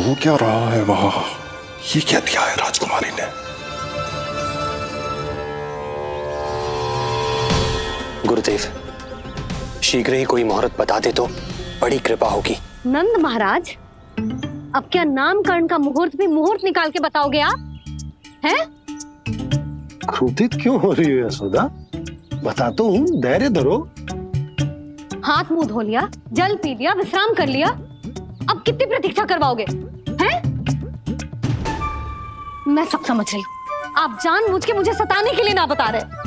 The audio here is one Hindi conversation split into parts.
हो क्या रहा है वहां? ये क्या दिया है राजकुमारी ने? गुरुदेव, शीघ्र ही कोई मुहूर्त बता दे तो बड़ी कृपा होगी। नंद महाराज, अब क्या नामकरण का मुहूर्त भी मुहूर्त निकाल के बताओगे आप? हैं? क्रोधित क्यों हो रही हो यशोदा? बताता हूँ, धैर्य धरो। हाथ मुंह धो लिया, जल पी लिया, विश्राम कर लिया, अब कितनी प्रतीक्षा करवाओगे? हैं? मैं सब समझ रही हूँ, आप जानबूझ के मुझे सताने के लिए ना बता रहे।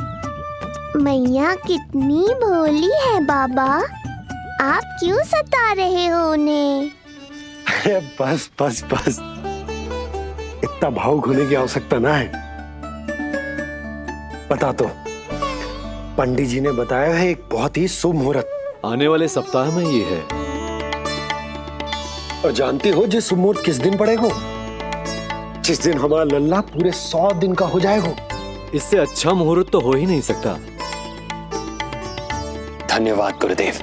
मैया कितनी भोली है बाबा, आप क्यों सता रहे हो उन्हें? बस बस बस, इतना भावुक होने की आवश्यकता ना है। बता तो, पंडित जी ने बताया है एक बहुत ही शुभ मुहूर्त आने वाले सप्ताह में ये है। और जानते हो जिस शुभ मुहूर्त किस दिन पड़ेगा? जिस दिन हमारा लल्ला पूरे 100 दिन का हो जाएगा। इससे अच्छा मुहूर्त तो हो ही नहीं सकता। धन्यवाद गुरुदेव।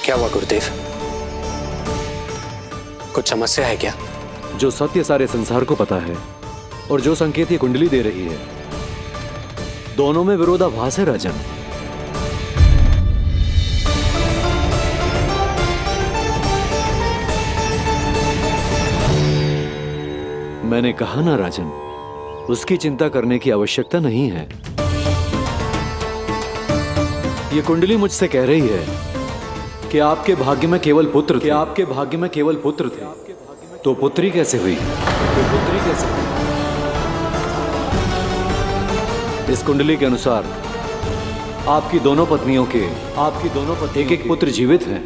क्या हुआ गुरुदेव? कुछ समस्या है क्या? जो सत्य सारे संसार को पता है और जो संकेत ये कुंडली दे रही है, दोनों में विरोधाभास है राजन। मैंने कहा ना राजन, उसकी चिंता करने की आवश्यकता नहीं है। ये कुंडली मुझसे कह रही है कि आपके भाग्य में केवल पुत्र थे। आपके भाग्य में केवल पुत्र थे, तो पुत्री कैसे हुई? इस कुंडली के अनुसार आपकी दोनों पत्नियों के एक एक पुत्र जीवित हैं।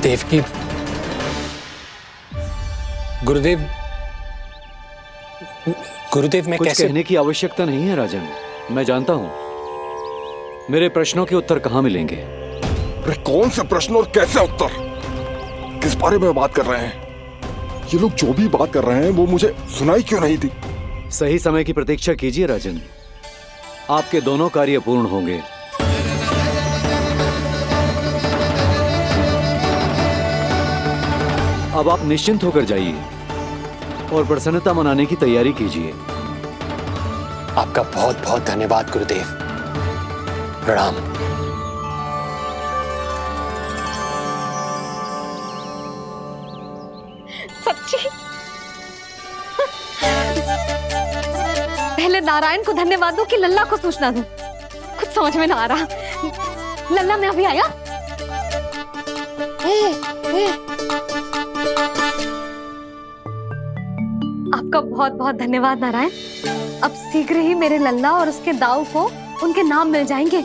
देवकी, गुरुदेव मैं कुछ कैसे? कहने की आवश्यकता नहीं है राजन, मैं जानता हूं मेरे प्रश्नों के उत्तर कहां मिलेंगे। अरे कौन से प्रश्न और कैसे उत्तर? किस बारे में बात कर रहे हैं? ये लोग जो भी बात कर रहे हैं वो मुझे सुनाई क्यों नहीं दी? सही समय की प्रतीक्षा कीजिए राजन, आपके दोनों कार्य पूर्ण होंगे। अब आप निश्चिंत होकर जाइए और प्रसन्नता मनाने की तैयारी कीजिए। आपका बहुत बहुत धन्यवाद गुरुदेव। प्रणाम। सच्ची? पहले नारायण को धन्यवाद दूं कि लल्ला को सूचना दूं? कुछ समझ में ना आ रहा। लल्ला मैं अभी आया। आपका बहुत बहुत धन्यवाद नारायण। अब शीघ्र ही मेरे लल्ला और उसके दाऊ को उनके नाम मिल जाएंगे,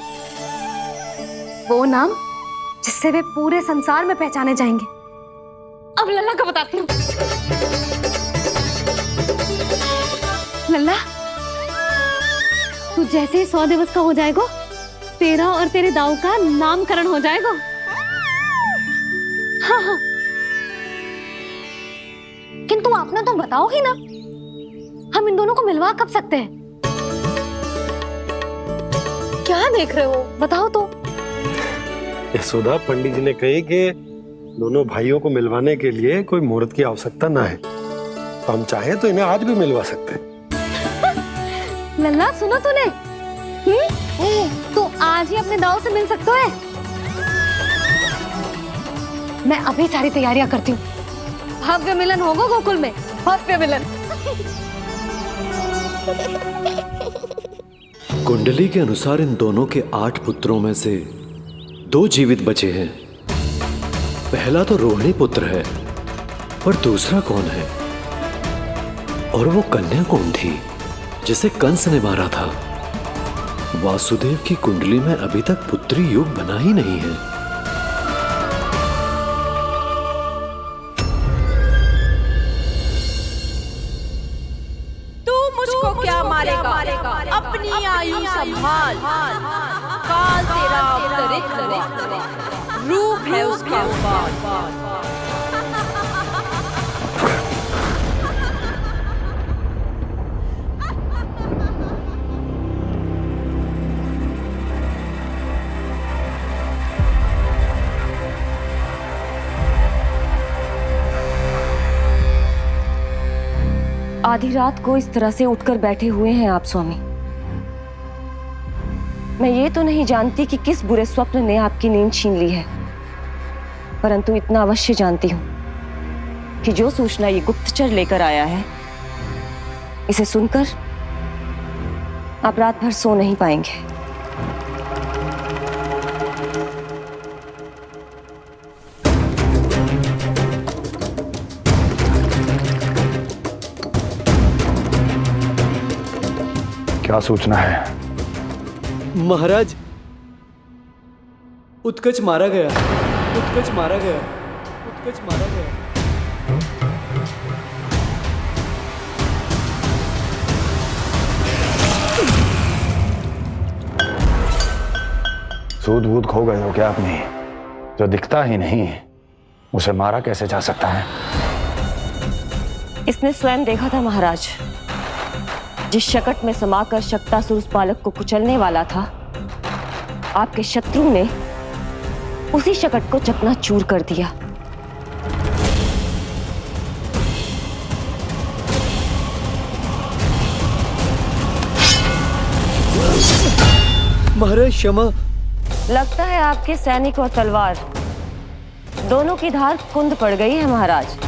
वो नाम जिससे वे पूरे संसार में पहचाने जाएंगे। अब लल्ला को बताती हूँ। लल्ला, तू जैसे ही 100 दिवस का हो जाएगा, तेरा और तेरे दाऊ का नामकरण हो जाएगा। हाँ हाँ, किंतु आपने तो बताओगी ना, हम इन दोनों को मिलवा कब सकते हैं? क्या देख रहे हो, बताओ तो। यशोदा, पंडित जी ने कही कि दोनों भाइयों को मिलवाने के लिए कोई मुहूर्त की आवश्यकता ना है, तो हम चाहे तो इन्हें आज भी मिलवा सकते हैं। लल्ला सुनो तूने, तू आज ही अपने दाऊ से मिल सकता है। मैं अभी सारी तैयारियां करती हूँ। भव्य मिलन होगा गोकुल में, भव्य मिलन। कुंडली के अनुसार इन दोनों के 8 पुत्रों में से 2 जीवित बचे हैं। पहला तो रोहिणी पुत्र है, पर दूसरा कौन है? और वो कन्या कौन थी जिसे कंस ने मारा था? वासुदेव की कुंडली में अभी तक पुत्री योग बना ही नहीं है। तू संभाल, काल तेरा अवतरित रूप है उसका उपाल। आधी रात को इस तरह से उठकर बैठे हुए हैं आप स्वामी। मैं ये तो नहीं जानती कि किस बुरे स्वप्न ने आपकी नींद छीन ली है, परंतु इतना अवश्य जानती हूं कि जो सूचना ये गुप्तचर लेकर आया है, इसे सुनकर आप रात भर सो नहीं पाएंगे। क्या सूचना है? महाराज, उत्कच मारा गया, उत्कच मारा गया, उत्कच मारा गया। सूद बूद खो गए हो क्या अपनी? जो दिखता ही नहीं उसे मारा कैसे जा सकता है? इसने स्वयं देखा था महाराज। जिस शकट में समाकर शक्तासुर उस बालक को कुचलने वाला था, आपके शत्रु ने उसी शकट को चकनाचूर कर दिया। महाराज क्षमा। लगता है आपके सैनिक और तलवार दोनों की धार कुंद पड़ गई है महाराज।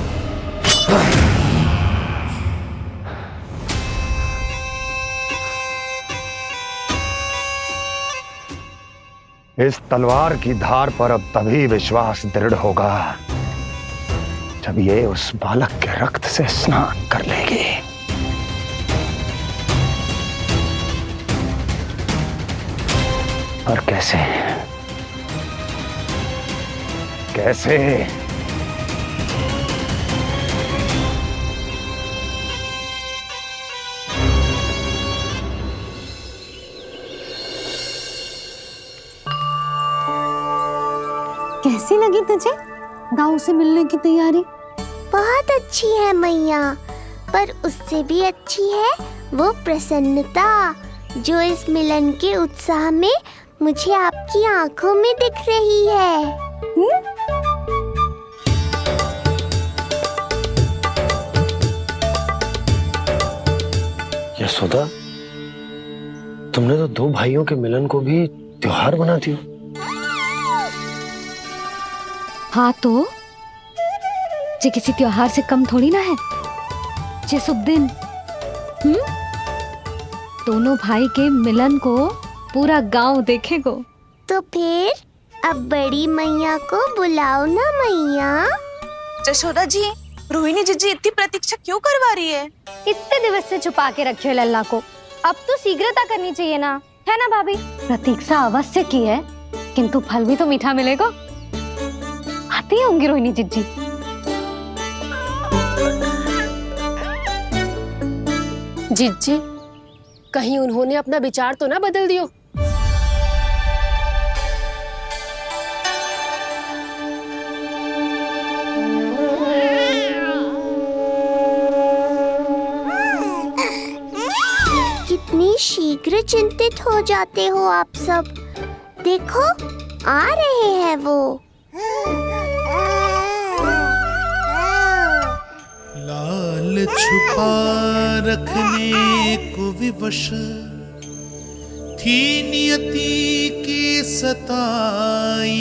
इस तलवार की धार पर अब तभी विश्वास दृढ़ होगा जब ये उस बालक के रक्त से स्नान कर लेगी। और कैसे? कैसे? कैसी लगी तुझे दाऊ से मिलने की तैयारी? बहुत अच्छी है मैया, पर उससे भी अच्छी है वो प्रसन्नता जो इस मिलन के उत्साह में मुझे आपकी आंखों में दिख रही है। यशोदा, तुमने तो दो भाइयों के मिलन को भी त्योहार बना दिया। हाँ तो जे किसी त्योहार से कम थोड़ी ना है। जे शुभ दिन दोनों भाई के मिलन को पूरा गांव देखेगो। तो फिर अब बड़ी मैया को बुलाओ ना मैया। यशोदा जी, रोहिणी जीजी इतनी प्रतीक्षा क्यों करवा रही है? इतने दिवस से छुपा के रखे हो लल्ला को, अब तो शीघ्रता करनी चाहिए ना, है ना भाभी? प्रतीक्षा अवश्य की है, किंतु फल भी तो मीठा मिलेगा। आती होंगी रोहिणी जीजी। जीजी, कहीं उन्होंने अपना विचार तो ना बदल दियो? कितनी शीघ्र चिंतित हो जाते हो आप सब। देखो आ रहे हैं वो। लाल छुपा रखने को विवश थी नियति की सताई,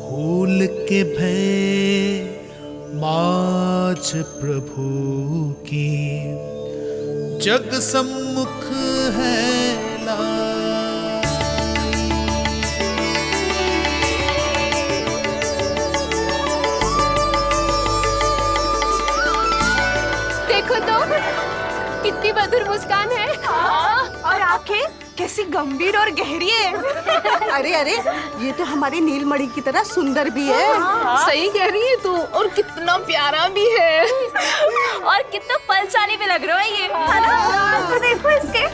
भूल के भय माज प्रभु की जग सम्मुख है कितनी मधुर मुस्कान है। और आंखें कैसी गंभीर और गहरी है। अरे अरे, ये तो हमारी नीलमणि की तरह सुंदर भी है। सही कह रही है तू, और कितना प्यारा भी है। और कितना बलशाली भी लग रहा है ये। तो देखो इसके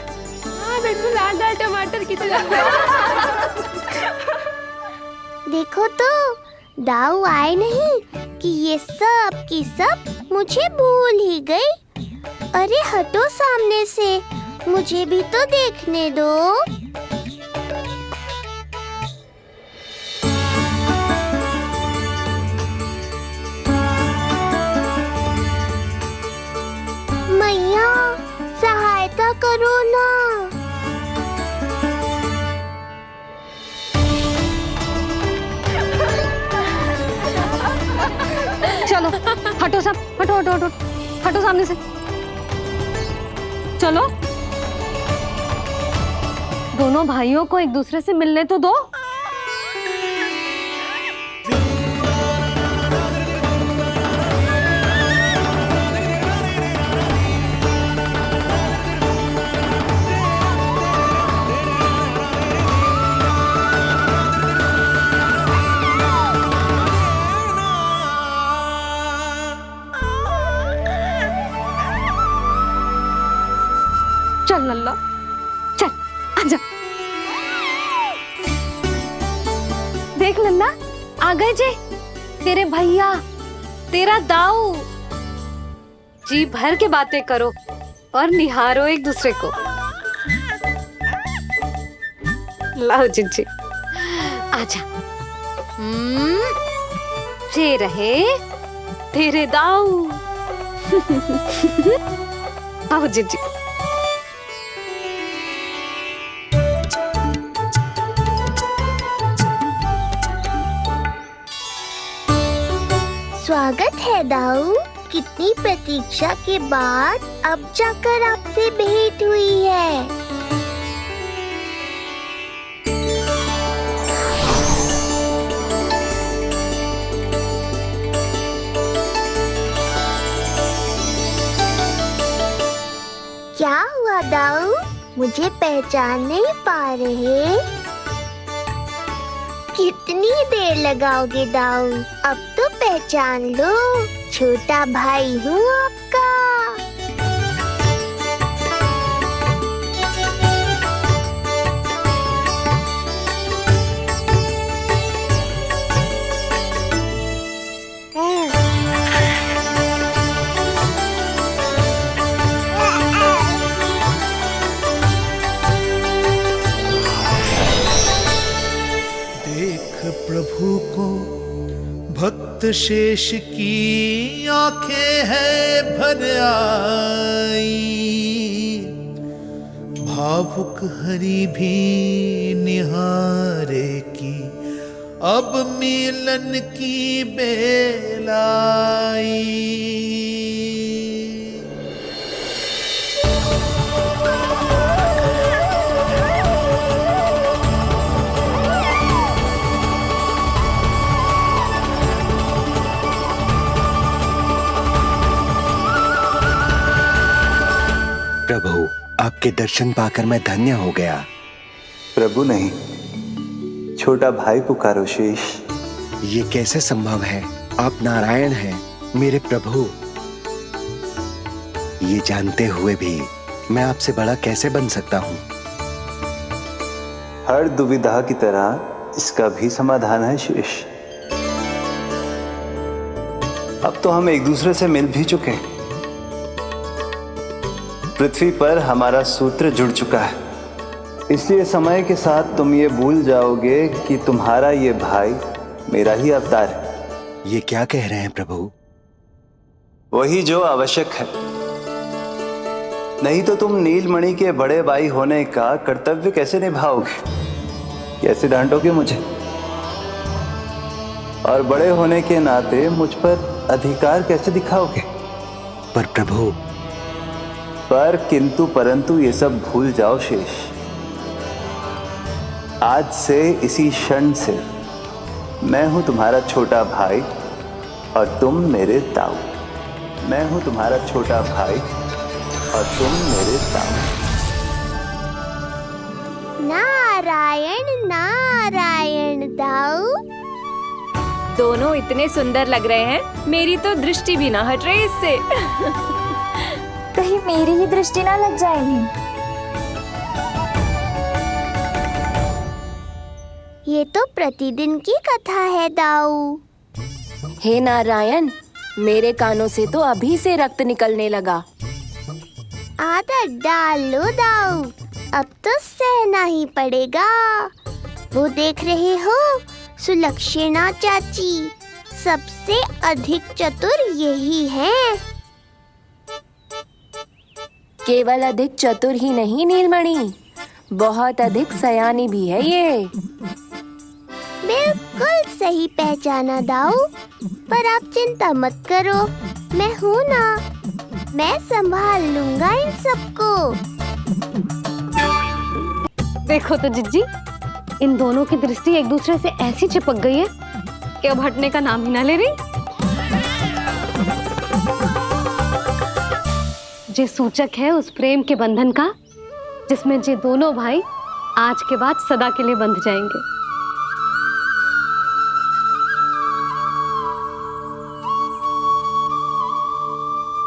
बिल्कुल लाल लाल टमाटर की तरह। देखो तो दाऊ आए नहीं कि ये सब की सब मुझे भूल ही गई। अरे हटो सामने से, मुझे भी तो देखने दो। मैया सहायता करो ना। चलो हटो सब, हटो हटो हटो, हटो सामने से। चलो दोनों भाइयों को एक दूसरे से मिलने तो दो। चल लल्ला, चल आजा। देख लल्ला, आ गए जी तेरे भैया, तेरा दाऊ। जी भर के बातें करो और निहारो एक दूसरे को। लाओ जिज्जी, आजा। ये रहे तेरे दाऊ। आओ जिज्जी। स्वागत है दाऊ। कितनी प्रतीक्षा के बाद अब जाकर आपसे भेंट हुई है। क्या हुआ दाऊ, मुझे पहचान नहीं पा रहे? कितनी देर लगाओगे दाऊ? अब तो पहचान लो, छोटा भाई हूँ आपका। प्रभु को भक्त शेष की आंखें है भर आई, भावुक हरि भी निहारे की अब मिलन की बेल आई। प्रभु, आपके दर्शन पाकर मैं धन्य हो गया। प्रभु नहीं, छोटा भाई पुकारो शेष। ये कैसे संभव है? आप नारायण हैं, मेरे प्रभु। ये जानते हुए भी मैं आपसे बड़ा कैसे बन सकता हूँ? हर दुविधा की तरह इसका भी समाधान है शेष। अब तो हम एक दूसरे से मिल भी चुके हैं। पृथ्वी पर हमारा सूत्र जुड़ चुका है, इसलिए समय के साथ तुम ये भूल जाओगे कि तुम्हारा ये भाई मेरा ही अवतार है। ये क्या कह रहे हैं प्रभु? वही जो आवश्यक है, नहीं तो तुम नीलमणि के बड़े भाई होने का कर्तव्य कैसे निभाओगे? कैसे डांटोगे मुझे? और बड़े होने के नाते मुझ पर अधिकार कैसे दिखाओगे? पर प्रभु, पर किंतु परंतु ये सब भूल जाओ शेष। आज से इसी क्षण से मैं हूं तुम्हारा छोटा भाई और तुम मेरे ताऊ। मैं हूं तुम्हारा छोटा भाई और तुम मेरे ताऊ। नारायण नारायण दाऊ। दोनों इतने सुंदर लग रहे हैं, मेरी तो दृष्टि भी ना हट रही इससे। कहीं मेरी ही दृष्टि ना लग जाए। नहीं ये तो प्रतिदिन की कथा है दाऊ। हे नारायण, मेरे कानों से तो अभी से रक्त निकलने लगा। आदत डाल लो दाऊ, अब तो सहना ही पड़ेगा। वो देख रहे हो, सुलक्षणा चाची सबसे अधिक चतुर यही हैं। केवल अधिक चतुर ही नहीं नीलमणि, बहुत अधिक सयानी भी है ये। बिल्कुल सही पहचाना दाऊ, पर आप चिंता मत करो, मैं हूँ ना, मैं संभाल लूंगा इन सबको। देखो तो जिज्जी, इन दोनों की दृष्टि एक दूसरे से ऐसी चिपक गई है कि अब हटने का नाम ही ना ले रही। ये सूचक है उस प्रेम के बंधन का जिसमें ये दोनों भाई आज के बाद सदा के लिए बंध जाएंगे।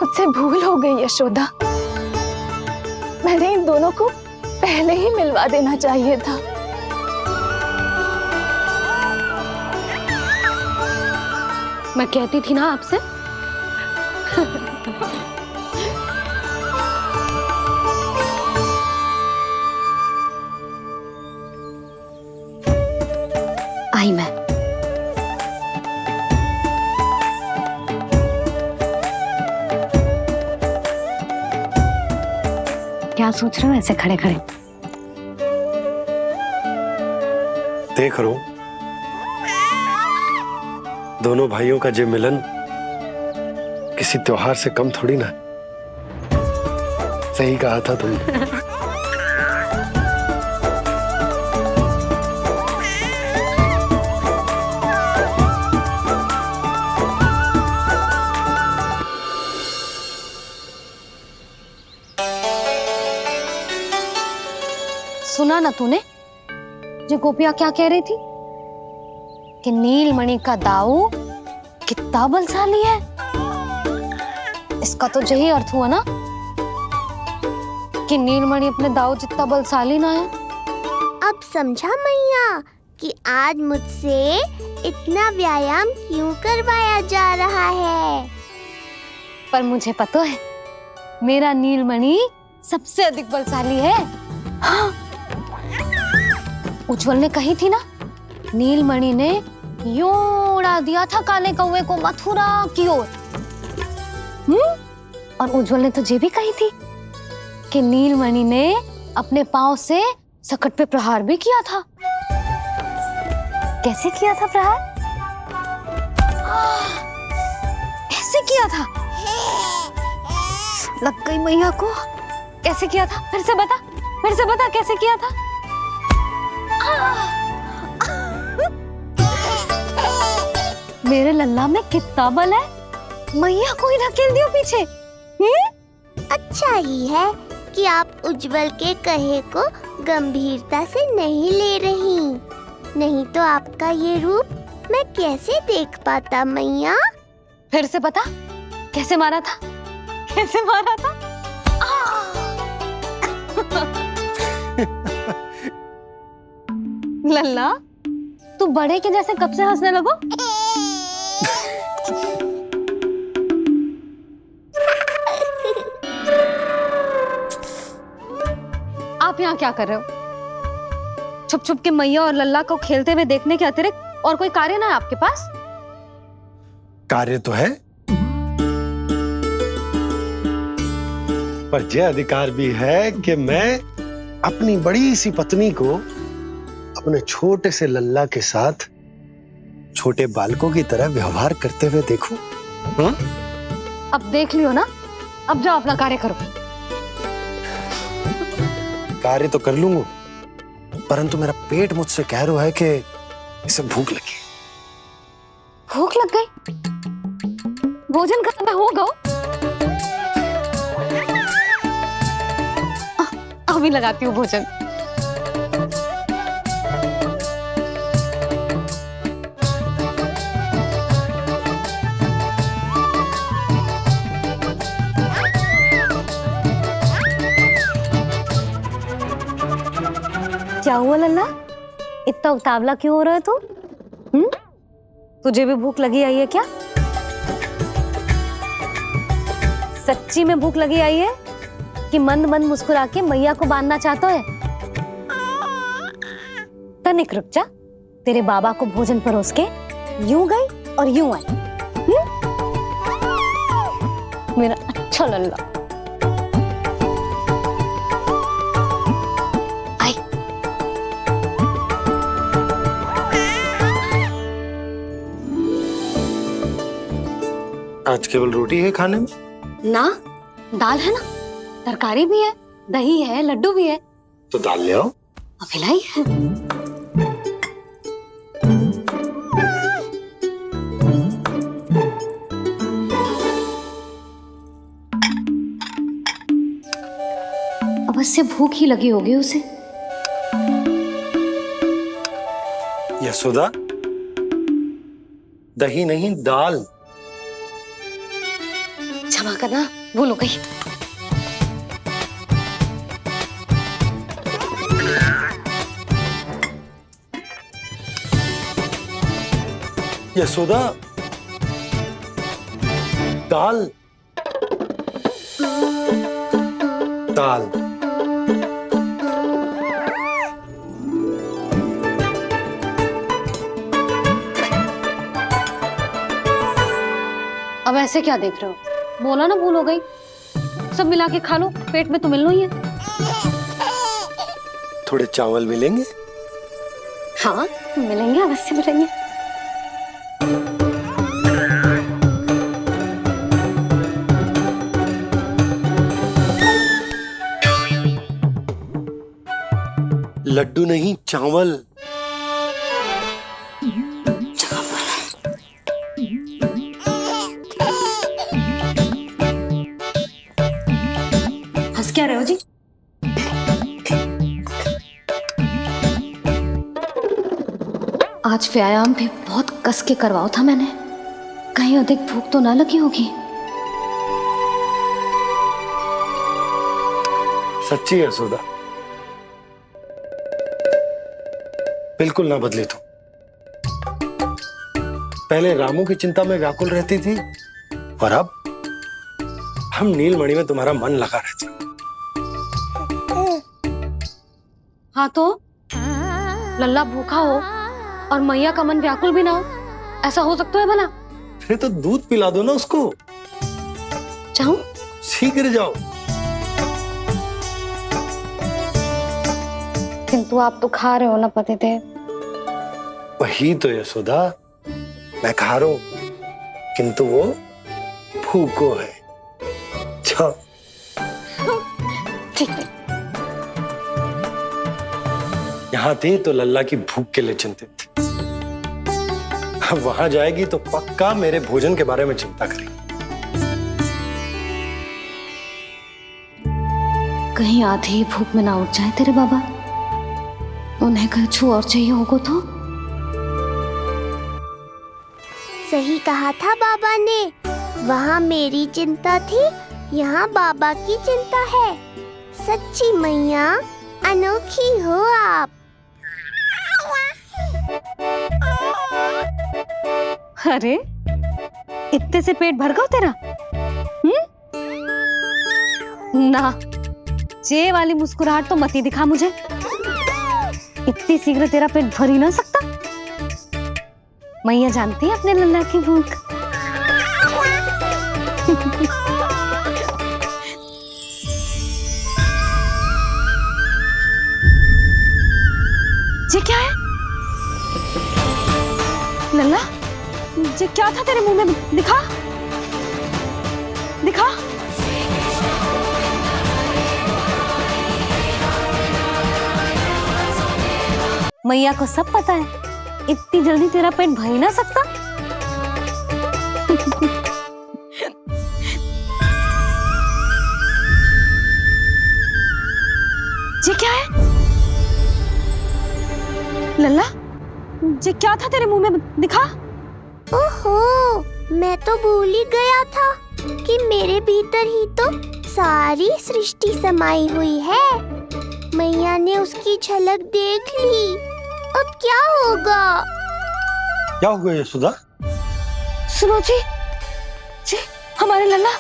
मुझसे भूल हो गई यशोदा, मैंने इन दोनों को पहले ही मिलवा देना चाहिए था। मैं कहती थी ना आपसे। आई मैं। क्या सोच रहे हो ऐसे खड़े खड़े? देख रहा हूं दोनों भाइयों का ये मिलन किसी त्योहार से कम थोड़ी ना। सही कहा था तुमने। सुना ना तूने जो गोपिया क्या कह रही थी कि नीलमणि का दाऊ कितना बलशाली है। इसका तो यही अर्थ हुआ ना कि नीलमणि अपने दाऊ जितना बलशाली ना है। अब समझा मैया कि आज मुझसे इतना व्यायाम क्यों करवाया जा रहा है। पर मुझे पता है मेरा नीलमणि सबसे अधिक बलशाली है। हाँ। उज्जवल ने कही थी ना, नीलमणि ने यूं उड़ा दिया था काले कौवे को मथुरा की ओर। और उज्जवल ने तो ये भी कही थी कि नीलमणि ने अपने पांव से सकट पे प्रहार भी किया था। कैसे किया था प्रहार? ऐसे किया था। लग गई मैया को। कैसे किया था? फिर से बता कैसे किया था? मेरे लल्ला में कितना बल है, मैया को ही धकेल दियो पीछे। अच्छा ही है कि आप उज्जवल के कहे को गंभीरता से नहीं ले रही, नहीं तो आपका ये रूप मैं कैसे देख पाता मैया। फिर से बता कैसे मारा था? कैसे मारा था? लल्ला तू बड़े के जैसे कब से हंसने लगो? आप यहाँ क्या कर रहे हो? छुप छुप के मैया और लल्ला को खेलते हुए देखने के अतिरिक्त और कोई कार्य ना है आपके पास? कार्य तो है, पर यह अधिकार भी है कि मैं अपनी बड़ी सी पत्नी को अपने छोटे से लल्ला के साथ छोटे बालकों की तरह व्यवहार करते हुए देखूं। अब देख लियो ना, अब जाओ अपना कार्य करो। कार्य तो कर लूंगा, परंतु मेरा पेट मुझसे कह रहा है कि इसे भूख लगी। भूख लग गई? भोजन का समय होगा। अभी लगाती हूँ भोजन। क्या हुआ लल्ला? इतना उतावला क्यों हो रहा है तू? तुझे भी भूख लगी आई है क्या? सच्ची में भूख लगी आई है कि मंद मंद मुस्कुरा के मैया को बांधना चाहता है? तनिक रुक जा, तेरे बाबा को भोजन परोस के यूं गई और यूं आई। मेरा अच्छा लल्ला। आई। आज केवल रोटी है खाने में? ना, दाल है ना, तरकारी भी है, दही है, लड्डू भी है। तो दाल ले आओ। अभी लाई है। अवश्य भूख ही लगी होगी उसे। यशोदा, दही नहीं दाल। क्षमा करना, भूल हो गई। यशोदा, दाल दाल। अब ऐसे क्या देख रहे हो? बोला ना भूल हो गई। सब मिला के खा लो, पेट में तो मिलना ही है। थोड़े चावल मिलेंगे? हाँ मिलेंगे, अवश्य मिलेंगे। लड्डू नहीं, चावल। हंस क्या रहे हो जी? आज व्यायाम भी बहुत कस के करवाओ था मैंने, कहीं अधिक भूख तो ना लगी होगी। सच्ची है यशोदा, बिल्कुल ना बदली तू। पहले रामू की चिंता में व्याकुल रहती थी और अब हम नीलमणि में तुम्हारा मन लगा रहता। हाँ तो लल्ला भूखा हो और मैया का मन व्याकुल भी ना हो, ऐसा हो सकता है भला? अरे तो दूध पिला दो ना उसको। जाऊं? शीघ्र जाओ। किंतु आप तो खा रहे हो ना पतिदेव। वही तो यशोदा, मैं खा रहा हूं, किंतु वो भूखो है। जाओ। ठीक है। यहाँ थी तो लल्ला की भूख के लिए चिंतित थी, अब वहां जाएगी तो पक्का मेरे भोजन के बारे में चिंता करेगी। कहीं आधी ही भूख में ना उठ जाए तेरे बाबा, उन्हें कुछ और चाहिए होगा तो? सही कहा था बाबा ने, वहाँ मेरी चिंता थी, यहाँ बाबा की चिंता है। सच्ची मैया, अनोखी हो आप। अरे इतने से पेट भर गया तेरा? ना, ये वाली मुस्कुराहट तो मत ही दिखा मुझे। इतनी शीघ्र तेरा पेट भर ही ना सकता। मैया जानती है अपने लल्ला की भूख। ये क्या है? लल्ला, ये क्या था तेरे मुंह में? दिखा दिखा। मैया को सब पता है, इतनी जल्दी तेरा पेट भर ही ना सकता। ये क्या है? लल्ला, ये क्या था तेरे मुंह में? दिखा। ओहो, मैं तो भूल ही गया था कि मेरे भीतर ही तो सारी सृष्टि समाई हुई है। मैया ने उसकी झलक देख ली। अब क्या होगा? क्या हुआ यशोदा? सुनो जी, जी हमारे लल्ला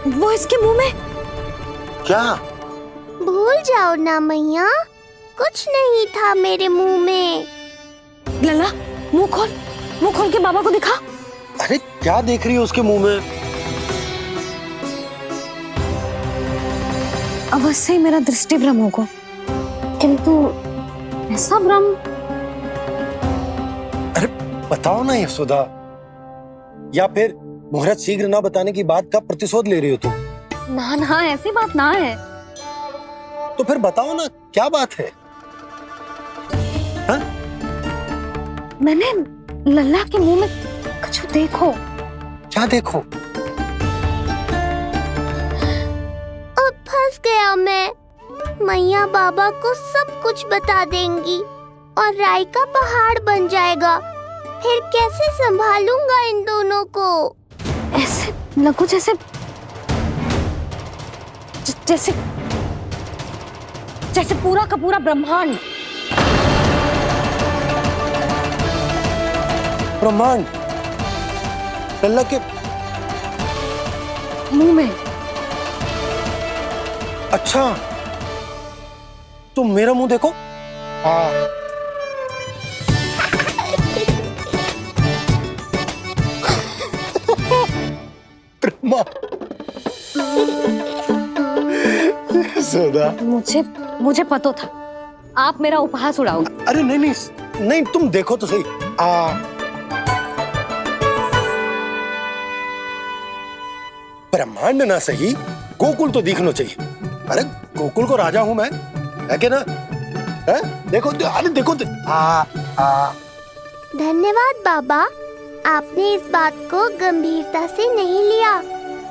वो इसके मुंह में। क्या? भूल जाओ ना मैया, कुछ नहीं था मेरे मुंह में। लल्ला मुंह खोल के बाबा को दिखा। अरे क्या देख रही है उसके मुंह में? अवश्य ही मेरा दृष्टि भ्रम होगा, किंतु ऐसा भ्रम। अरे बताओ ना यशोदा, या फिर मुहूर्त शीघ्र ना बताने की बात का प्रतिशोध ले रही हो तुम? ना ऐसी बात ना है। तो फिर बताओ ना क्या बात है? हा? मैंने लल्ला के मुंह में कुछ देखो। क्या देखो? अब फंस गया मैं। मैया बाबा को सब कुछ बता देंगी और राय का पहाड़ बन जाएगा। फिर कैसे संभालूंगा इन दोनों को? ऐसे लगो जैसे जैसे पूरा का पूरा ब्रह्मांड। ब्रह्मांड लल्ला के मुंह में। अच्छा, तुम मेरा मुंह देखो। मुझे पता था आप मेरा उपहास उड़ाओगे। अरे नहीं, तुम देखो तो सही। ब्रह्मांड ना सही, गोकुल तो दिखना चाहिए। अरे गोकुल को राजा हूं मैं, है कि ना? है? देखो, अरे देखो। धन्यवाद बाबा, आपने इस बात को गंभीरता से नहीं लिया,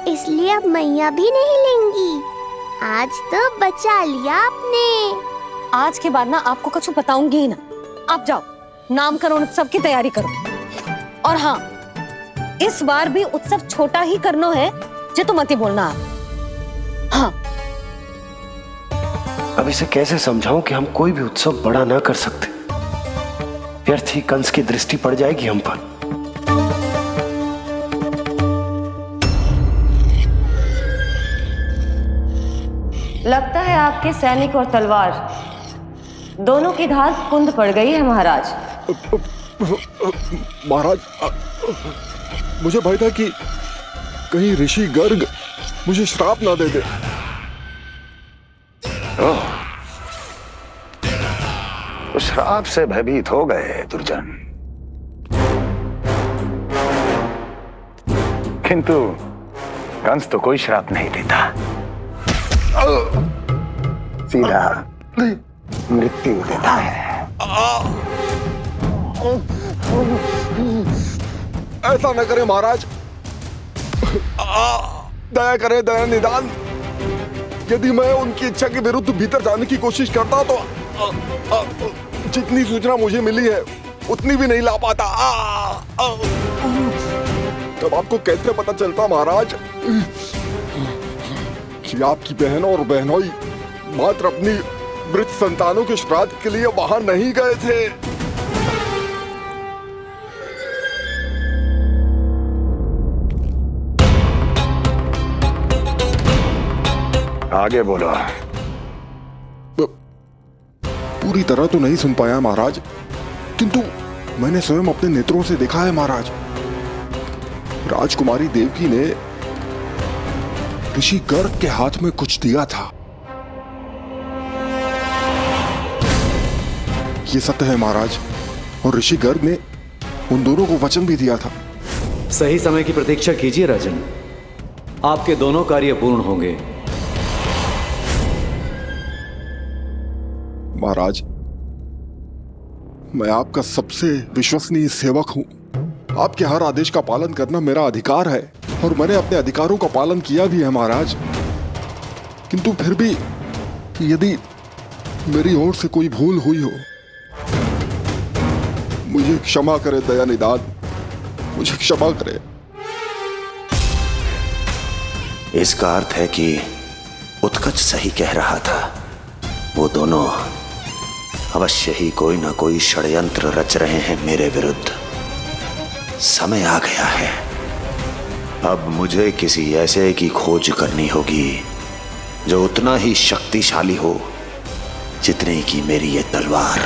इसलिए अब मैया भी नहीं लेंगी। आज तो बचा लिया आपने। आज के बाद ना आपको कुछ बताऊंगी ही ना। आप जाओ, नामकरण उत्सव की तैयारी करो। और हाँ, इस बार भी उत्सव छोटा ही करना है, जो तो मत ही बोलना आप। हाँ। अब इसे कैसे समझाऊं कि हम कोई भी उत्सव बड़ा ना कर सकते? व्यर्थ ही कंस की दृष्टि पड़ जाएगी हम पर। लगता है आपके सैनिक और तलवार दोनों की धार कुंद पड़ गई है महाराज। महाराज, मुझे भय था कि कहीं ऋषि गर्ग मुझे श्राप ना दे दे। तो श्राप से भयभीत हो गए दुर्जन, किंतु कंस तो कोई श्राप नहीं देता, सीधा मृत्यु देता है। ऐसा न करें महाराज, दया करें, दया निदान। यदि मैं उनकी इच्छा के विरुद्ध भीतर जाने की कोशिश करता तो जितनी सूचना मुझे मिली है उतनी भी नहीं ला पाता। तब आपको कैसे पता चलता महाराज कि आपकी बहन और बहनोई मात्र अपनी वृद्ध संतानों के श्राद्ध के लिए वहां नहीं गए थे? आगे बोलो। पूरी तरह तो नहीं सुन पाया महाराज, किंतु मैंने स्वयं अपने नेत्रों से देखा है महाराज। राजकुमारी देवकी ने ऋषि गर्ग के हाथ में कुछ दिया था। ये सत्य है महाराज, और ऋषि गर्ग ने उन दोनों को वचन भी दिया था। सही समय की प्रतीक्षा कीजिए राजन, आपके दोनों कार्य पूर्ण होंगे। महाराज, मैं आपका सबसे विश्वसनीय सेवक हूं। आपके हर आदेश का पालन करना मेरा अधिकार है, और मैंने अपने अधिकारों का पालन किया भी है महाराज। किंतु फिर भी यदि मेरी ओर से कोई भूल हुई हो, मुझे क्षमा करे दया निदान, मुझे क्षमा करे। इसका अर्थ है कि उत्कल पंकज सही कह रहा था। वो दोनों अवश्य ही कोई ना कोई षड्यंत्र रच रहे हैं मेरे विरुद्ध। समय आ गया है, अब मुझे किसी ऐसे की खोज करनी होगी जो उतना ही शक्तिशाली हो जितनी की मेरी ये तलवार।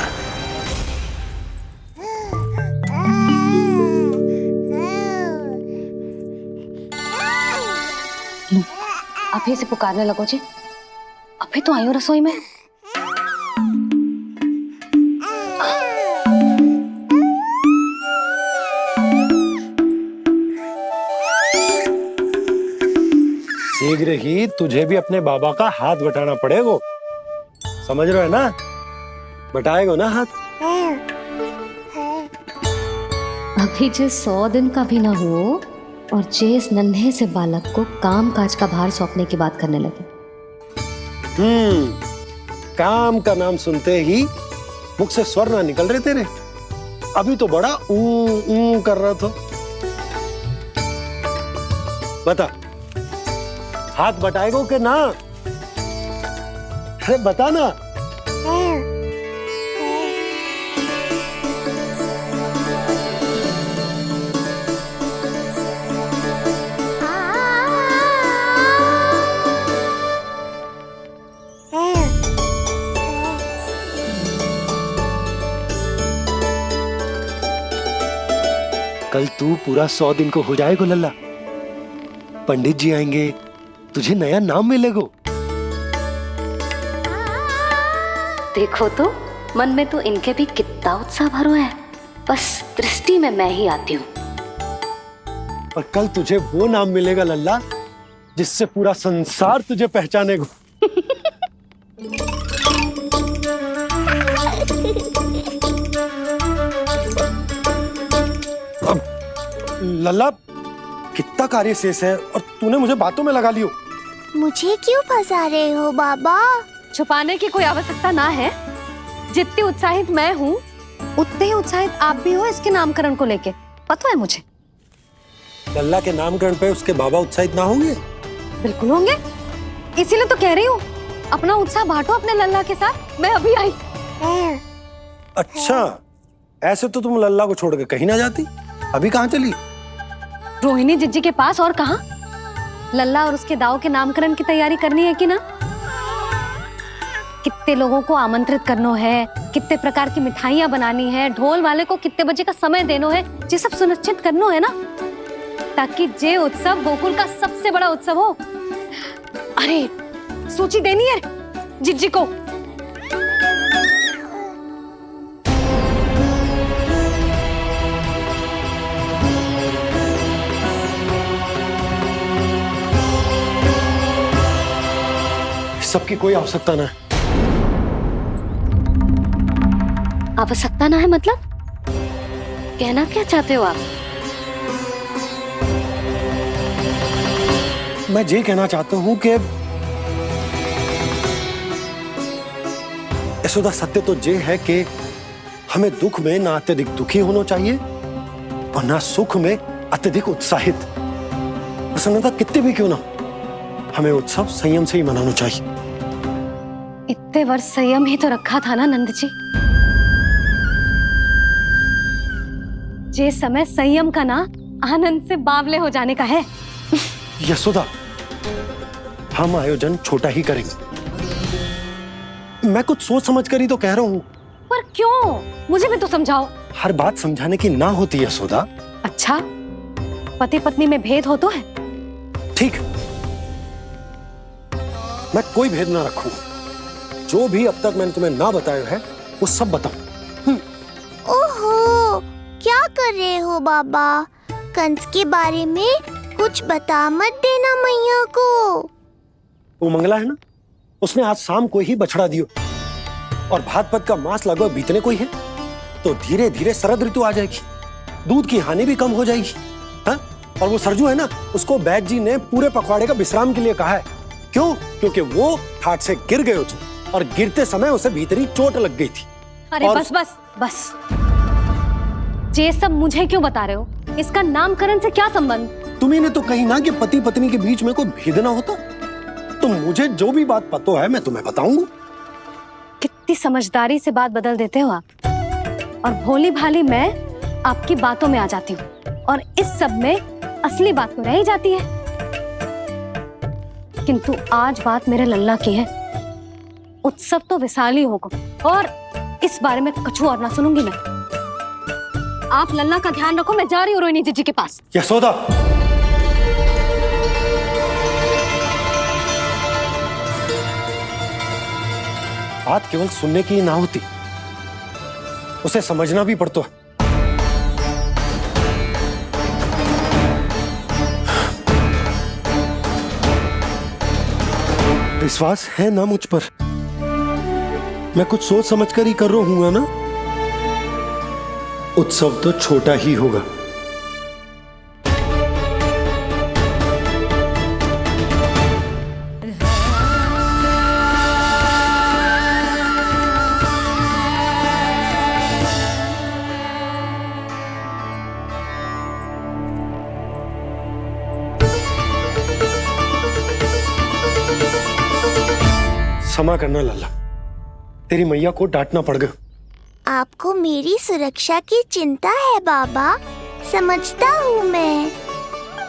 अभी से पुकारने लगो जी, अभी तो आई हूँ रसोई में। शीघ्र ही तुझे भी अपने बाबा का हाथ बटाना पड़ेगा, समझ रहे हो ना? बटाएगो ना हाथ? अभी जे 100 दिन का भी ना हो और जे इस नन्हे से बालक को काम काज का भार सौंपने की बात करने लगे। काम का नाम सुनते ही मुख से स्वर ना निकल रहे तेरे? अभी तो बड़ा ऊ कर रहा था। बता, हाथ बटाएगो के ना? अरे बता ना। कल तू पूरा 100 दिन को हो जाएगा लल्ला। पंडित जी आएंगे, तुझे नया नाम मिलेगा। देखो तो मन में तो इनके भी कितना उत्साह भरो है, बस दृष्टि में मैं ही आती हूँ। और कल तुझे वो नाम मिलेगा लल्ला जिससे पूरा संसार तुझे पहचानेगा। अब लल्ला, कितना कार्य शेष है और तूने मुझे बातों में लगा लियो। मुझे क्यों फंसा रहे हो बाबा? छुपाने की कोई आवश्यकता ना है। जितनी उत्साहित मैं हूँ उतने ही उत्साहित आप भी हो इसके नामकरण को लेके, पता है मुझे। लल्ला के नामकरण पे उसके बाबा उत्साहित ना होंगे? बिल्कुल होंगे, इसीलिए तो कह रही हूँ अपना उत्साह बांटो अपने लल्ला के साथ। मैं अभी आई। अच्छा, ऐसे तो तुम लल्ला को छोड़ के कहीं ना जाती। अभी कहाँ चली? रोहिणी जिज्जी के पास, और कहाँ। लल्ला और उसके दाऊ के नामकरण की तैयारी करनी है कि ना? कितने लोगों को आमंत्रित करना है, कितने प्रकार की मिठाइयां बनानी है, ढोल वाले को कितने बजे का समय देना है, ये सब सुनिश्चित करना है ना, ताकि ये उत्सव गोकुल का सबसे बड़ा उत्सव हो। अरे सूची देनी है जिज्जी को। सबकी कोई आवश्यकता ना है। आवश्यकता ना है मतलब? कहना क्या चाहते हो आप? मैं ये कहना चाहता हूं कि यशोदा, सत्य तो ये है कि हमें दुख में ना अत्यधिक दुखी होना चाहिए और ना सुख में अत्यधिक उत्साहित। प्रसन्नता कितने भी क्यों ना, हमें उत्सव संयम से ही मनाना चाहिए। इतने वर्ष संयम ही तो रखा था ना नंद जी। ये समय संयम का ना आनंद से बावले हो जाने का है। यशोदा, हम आयोजन छोटा ही करेंगे। मैं कुछ सोच समझ कर ही तो कह रहा हूँ। पर क्यों? मुझे भी तो समझाओ। हर बात समझाने की ना होती है यशोदा। अच्छा, पति पत्नी में भेद हो तो है? ठीक, मैं कोई भेद ना रखूं। जो भी अब तक मैंने तुम्हें ना बताया है वो सब बताऊं। ओहो, क्या कर रहे हो बाबा? कंस के बारे में कुछ बता मत देना मैया को। वो मंगला है ना, उसने आज शाम को ही बछड़ा दियो और भाद्रपद का मास लगभग बीतने को ही है, तो धीरे धीरे शरद ऋतु आ जाएगी, दूध की हानि भी कम हो जाएगी। हाँ? और वो सरजू है ना, उसको बैद जी ने पूरे पखवाड़े का विश्राम के लिए कहा है। क्यों? क्योंकि वो ठाट से गिर गए थे और गिरते समय उसे भीतरी चोट लग गई थी। अरे बस बस बस, ये सब मुझे क्यों बता रहे हो? इसका नामकरण से क्या संबंध? तुम्ही ने तो कही ना कि पति पत्नी के बीच में कोई भेद ना होता। तो मुझे जो भी बात पता है मैं तुम्हें बताऊंगा। कितनी समझदारी से बात बदल देते हो आप, और भोली भाली मैं आपकी बातों में आ जाती हूँ और इस सब में असली बात तो रह ही जाती है। किंतु आज बात मेरे लल्ला की है। उत्सव तो विशाली होगा और इस बारे में कछु और ना सुनूंगी मैं। आप लल्ला का ध्यान रखो, मैं जा रही हूँ रोहिणी जीजी के पास। यशोदा, बात केवल सुनने की ना होती, उसे समझना भी पड़ता है। विश्वास है ना मुझ पर? मैं कुछ सोच समझकर ही कर रहा हूँ ना। उत्सव तो छोटा ही होगा। क्षमा करना लल्ला, तेरी मैया को डांटना पड़ गया। आपको मेरी सुरक्षा की चिंता है बाबा, समझता हूँ मैं,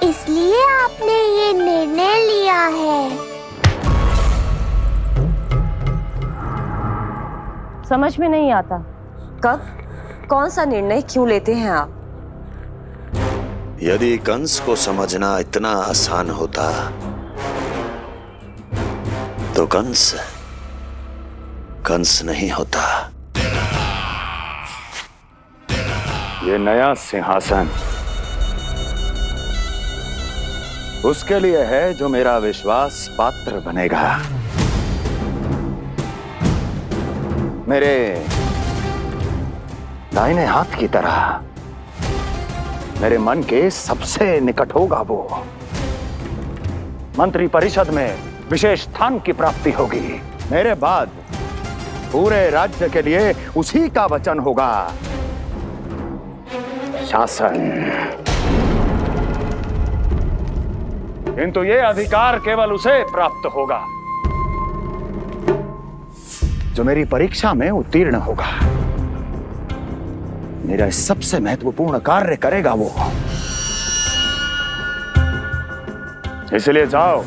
इसलिए आपने ये निर्णय लिया है। समझ में नहीं आता कब कौन सा निर्णय क्यों लेते हैं आप? यदि कंस को समझना इतना आसान होता तो कंस नहीं होता। ये नया सिंहासन उसके लिए है जो मेरा विश्वास पात्र बनेगा। मेरे दाहिने हाथ की तरह मेरे मन के सबसे निकट होगा वो। मंत्री परिषद में विशेष स्थान की प्राप्ति होगी। मेरे बाद पूरे राज्य के लिए उसी का वचन होगा। शासन। किंतु ये अधिकार केवल उसे प्राप्त होगा जो मेरी परीक्षा में उत्तीर्ण होगा। मेरा सबसे महत्वपूर्ण कार्य करेगा वो। इसलिए जाओ,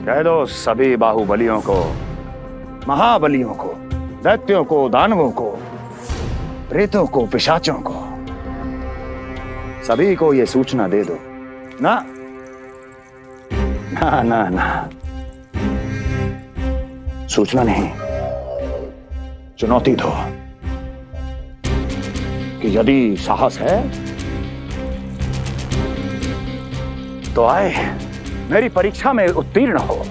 कह दो सभी बाहुबलियों को, महाबलियों को, दैत्यों को, दानवों को, प्रेतों को, पिशाचों को, सभी को ये सूचना दे दो। ना ना ना ना, सूचना नहीं, चुनौती दो कि यदि साहस है तो आए, मेरी परीक्षा में उत्तीर्ण हो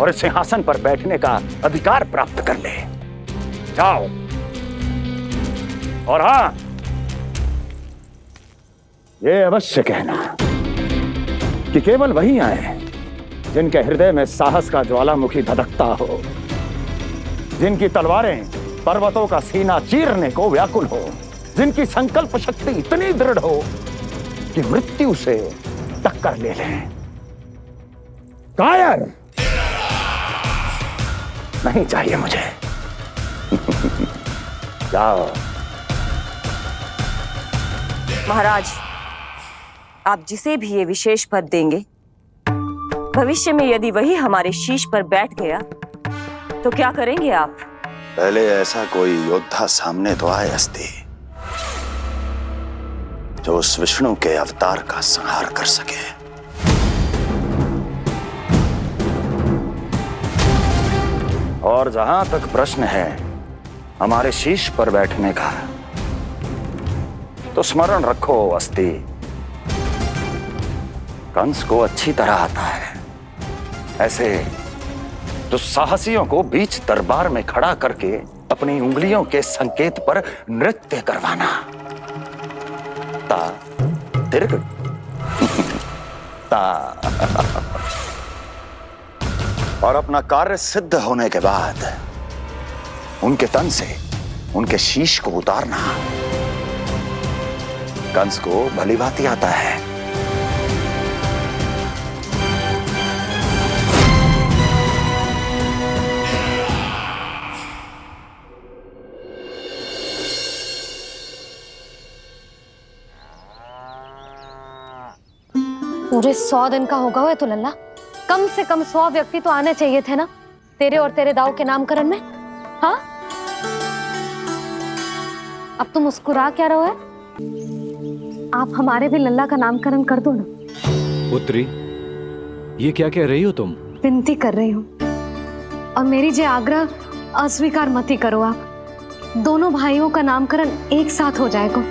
और इस सिंहासन पर बैठने का अधिकार प्राप्त कर ले। जाओ। और हां, ये अवश्य कहना कि केवल वही आए जिनके हृदय में साहस का ज्वालामुखी धधकता हो, जिनकी तलवारें पर्वतों का सीना चीरने को व्याकुल हो, जिनकी संकल्प शक्ति इतनी दृढ़ हो कि मृत्यु से टक्कर ले लें। कायर नहीं चाहिए मुझे। जाओ। महाराज, आप जिसे भी ये विशेष पद देंगे, भविष्य में यदि वही हमारे शीश पर बैठ गया तो क्या करेंगे आप? पहले ऐसा कोई योद्धा सामने तो आए अस्ति, जो उस विष्णु के अवतार का संहार कर सके। और जहां तक प्रश्न है हमारे शीश पर बैठने का, तो स्मरण रखो अस्ति, कंस को अच्छी तरह आता है ऐसे दुस्साहसियों को बीच दरबार में खड़ा करके अपनी उंगलियों के संकेत पर नृत्य करवाना। ता दीर्घ ता। और अपना कार्य सिद्ध होने के बाद उनके तन से उनके शीश को उतारना। कंस को भली भांति आता है। सूरज 100 दिन का होगा हुआ है तो लल्ला, कम से कम 100 व्यक्ति तो आने चाहिए थे ना तेरे और तेरे दाऊ के नामकरण में। हाँ, अब तुम मुस्कुरा क्या रहो है? आप हमारे भी लल्ला का नामकरण कर दो ना। पुत्री, ये क्या कह रही हो तुम? विनती कर रही हूँ, और मेरी जे आग्रह अस्वीकार मत ही करो। आप दोनों भाइयों का नामकरण एक साथ हो जाएगा।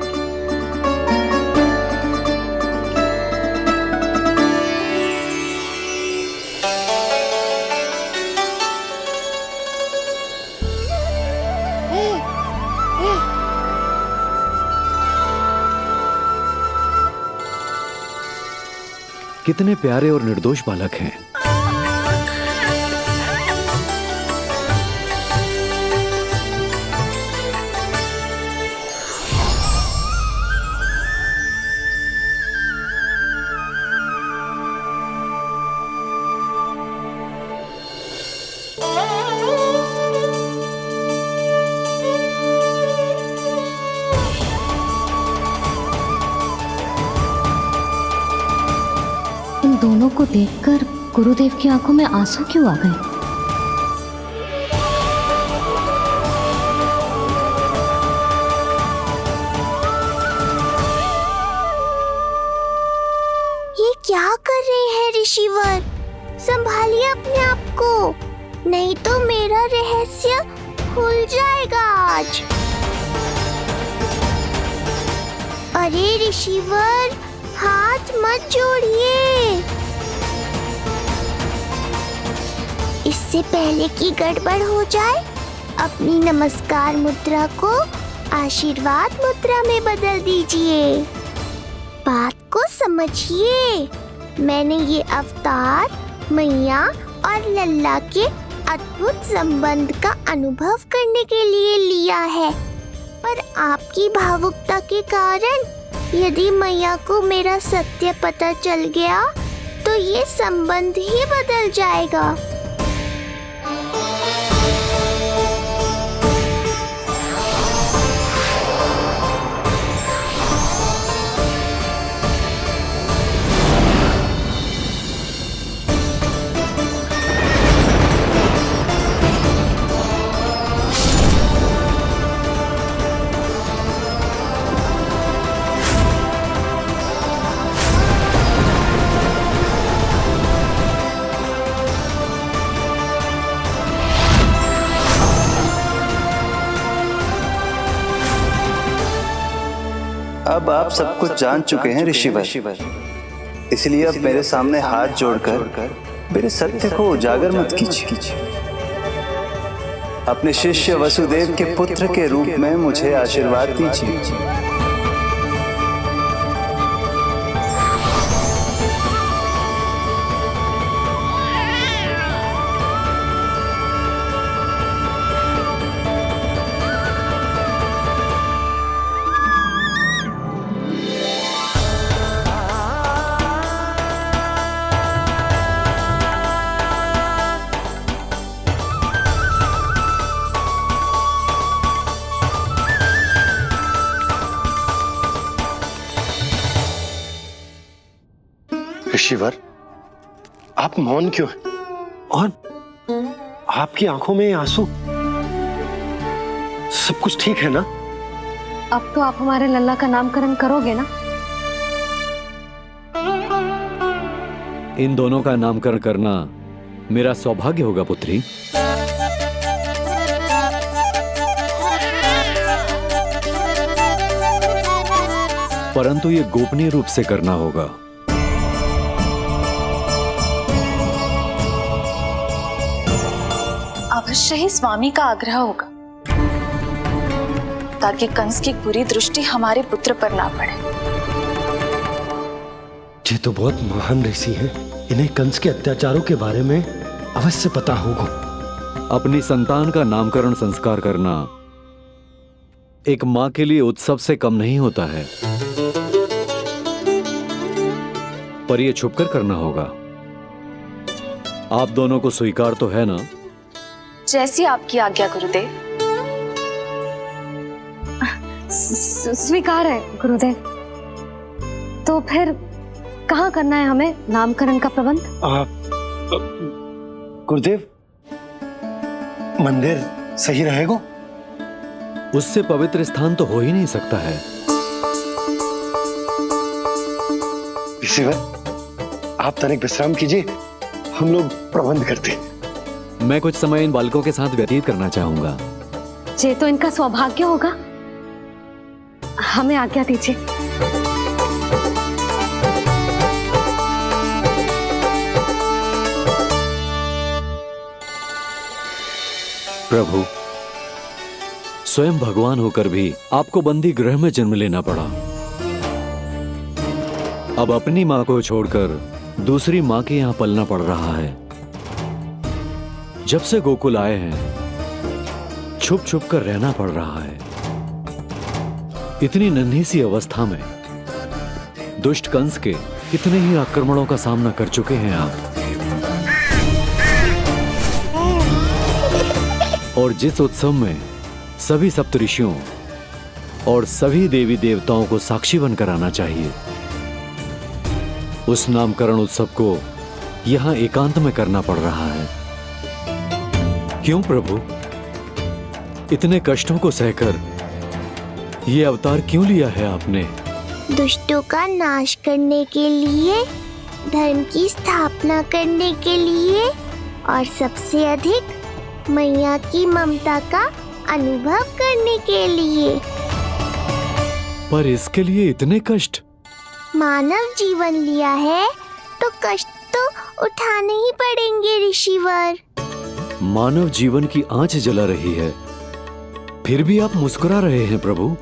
कितने प्यारे और निर्दोष बालक हैं। इन दोनों को देखकर गुरुदेव की आंखों में आंसू क्यों आ गए? ये क्या कर रहे हैं ऋषिवर? संभालिए अपने आप को, नहीं तो मेरा रहस्य खुल जाएगा आज। अरे ऋषिवर, हाथ मत जोड़िए। इससे पहले कि गड़बड़ हो जाए, अपनी नमस्कार मुद्रा को आशीर्वाद मुद्रा में बदल दीजिए। बात को समझिए, मैंने ये अवतार मैया और लल्ला के अद्भुत संबंध का अनुभव करने के लिए लिया है, पर आपकी भावुकता के कारण यदि मैया को मेरा सत्य पता चल गया तो ये संबंध ही बदल जाएगा। अब आप सब कुछ जान चुके हैं ऋषिवर, इसलिए अब मेरे सामने हाथ जोड़कर मेरे सत्य को उजागर मत कीजिए। अपने शिष्य वसुदेव के पुत्र के रूप में मुझे आशीर्वाद दीजिए। ऋषिवर, आप मौन क्यों हैं? और आपकी आंखों में आंसू, सब कुछ ठीक है ना? अब तो आप हमारे लल्ला का नामकरण करोगे ना? इन दोनों का नामकरण करना मेरा सौभाग्य होगा पुत्री। परंतु ये गोपनीय रूप से करना होगा। अवश्य ही स्वामी का आग्रह होगा, ताकि कंस की बुरी दृष्टि हमारे पुत्र पर ना पड़े। ये तो बहुत महान ऋषि हैं, इन्हें कंस के अत्याचारों के बारे में अवश्य पता होगा। अपनी संतान का नामकरण संस्कार करना एक मां के लिए उत्सव से कम नहीं होता है, पर यह छुपकर करना होगा। आप दोनों को स्वीकार तो है ना? जैसी आपकी आज्ञा गुरुदेव। स्वीकार है गुरुदेव। तो फिर कहाँ करना है हमें नामकरण का प्रबंध? गुरुदेव, मंदिर सही रहेगा? उससे पवित्र स्थान तो हो ही नहीं सकता है। रिसीवर, आप तनिक विश्राम कीजिए, हम लोग प्रबंध करते। मैं कुछ समय इन बालकों के साथ व्यतीत करना चाहूंगा। ये तो इनका सौभाग्य होगा। हमें आज्ञा दीजिए। प्रभु, स्वयं भगवान होकर भी आपको बंदी गृह में जन्म लेना पड़ा। अब अपनी मां को छोड़कर दूसरी मां के यहां पलना पड़ रहा है। जब से गोकुल आए हैं छुप छुप कर रहना पड़ रहा है। इतनी नन्ही सी अवस्था में दुष्ट कंस के कितने ही आक्रमणों का सामना कर चुके हैं आप। और जिस उत्सव में सभी सप्तऋषियों और सभी देवी देवताओं को साक्षी बनकर आना चाहिए, उस नामकरण उत्सव को यहां एकांत में करना पड़ रहा है। क्यों प्रभु, इतने कष्टों को सहकर ये अवतार क्यों लिया है आपने? दुष्टों का नाश करने के लिए, धर्म की स्थापना करने के लिए और सबसे अधिक मैया की ममता का अनुभव करने के लिए। पर इसके लिए इतने कष्ट? मानव जीवन लिया है तो कष्ट तो उठाने ही पड़ेंगे ऋषिवर। मानव जीवन की आंच जला रही है, फिर भी आप मुस्कुरा रहे हैं प्रभु।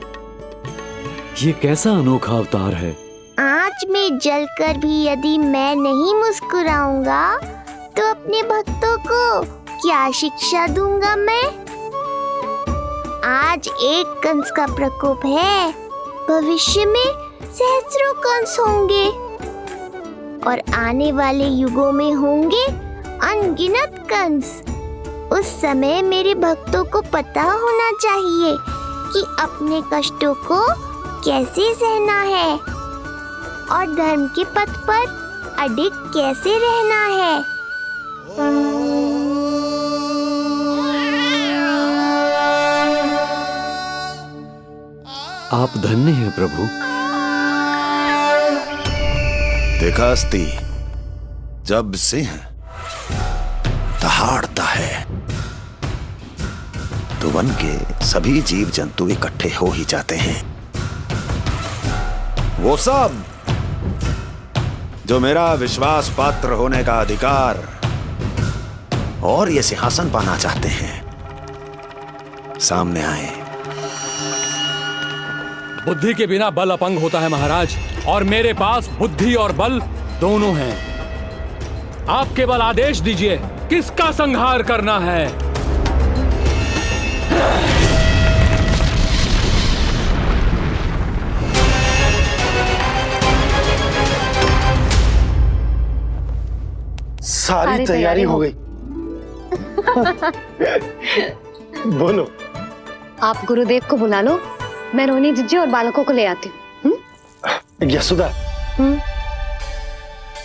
ये कैसा अनोखा अवतार है। आंच में जलकर भी यदि मैं नहीं मुस्कुराऊंगा तो अपने भक्तों को क्या शिक्षा दूंगा मैं? आज एक कंस का प्रकोप है, भविष्य में सहस्रों कंस होंगे और आने वाले युगों में होंगे अनगिनत कंस। उस समय मेरे भक्तों को पता होना चाहिए कि अपने कष्टों को कैसे सहना है और धर्म के पथ पर अडिग कैसे रहना है। आप धन्य हैं प्रभु। देखा अस्ति, जब सिंह दहाड़ता है तो वन के सभी जीव जंतु इकट्ठे हो ही जाते हैं। वो सब जो मेरा विश्वास पात्र होने का अधिकार और ये सिंहासन पाना चाहते हैं, सामने आए। बुद्धि के बिना बल अपंग होता है महाराज, और मेरे पास बुद्धि और बल दोनों हैं। आप केवल आदेश दीजिए किसका संहार करना है। सारी तैयारी हो गई। बोलो। आप गुरुदेव को बुला लो, मैं रोनी जीजी और बालकों को ले आती हूँ। यशोदा,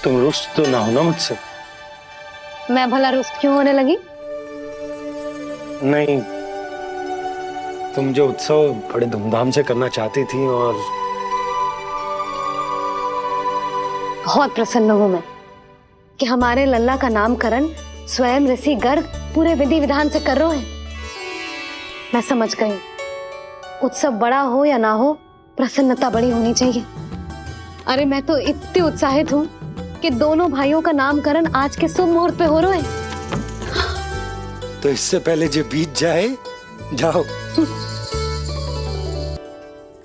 तुम रुष्ट तो ना होना मुझसे? मैं भला रुष्ट क्यों होने लगी? नहीं, तुम जो उत्सव बड़े धूमधाम से करना चाहती थी और बहुत प्रसन्न हूँ मैं कि हमारे लल्ला का नामकरण स्वयं ऋषि गर्ग पूरे विधि विधान से कर रहे हैं। मैं समझ गई, उत्सव बड़ा हो या ना हो, प्रसन्नता बड़ी होनी चाहिए। अरे मैं तो इतनी उत्साहित हूँ कि दोनों भाइयों का नामकरण आज के शुभ मुहूर्त पे हो रहा है। तो इससे पहले जो बीत जाए, जाओ।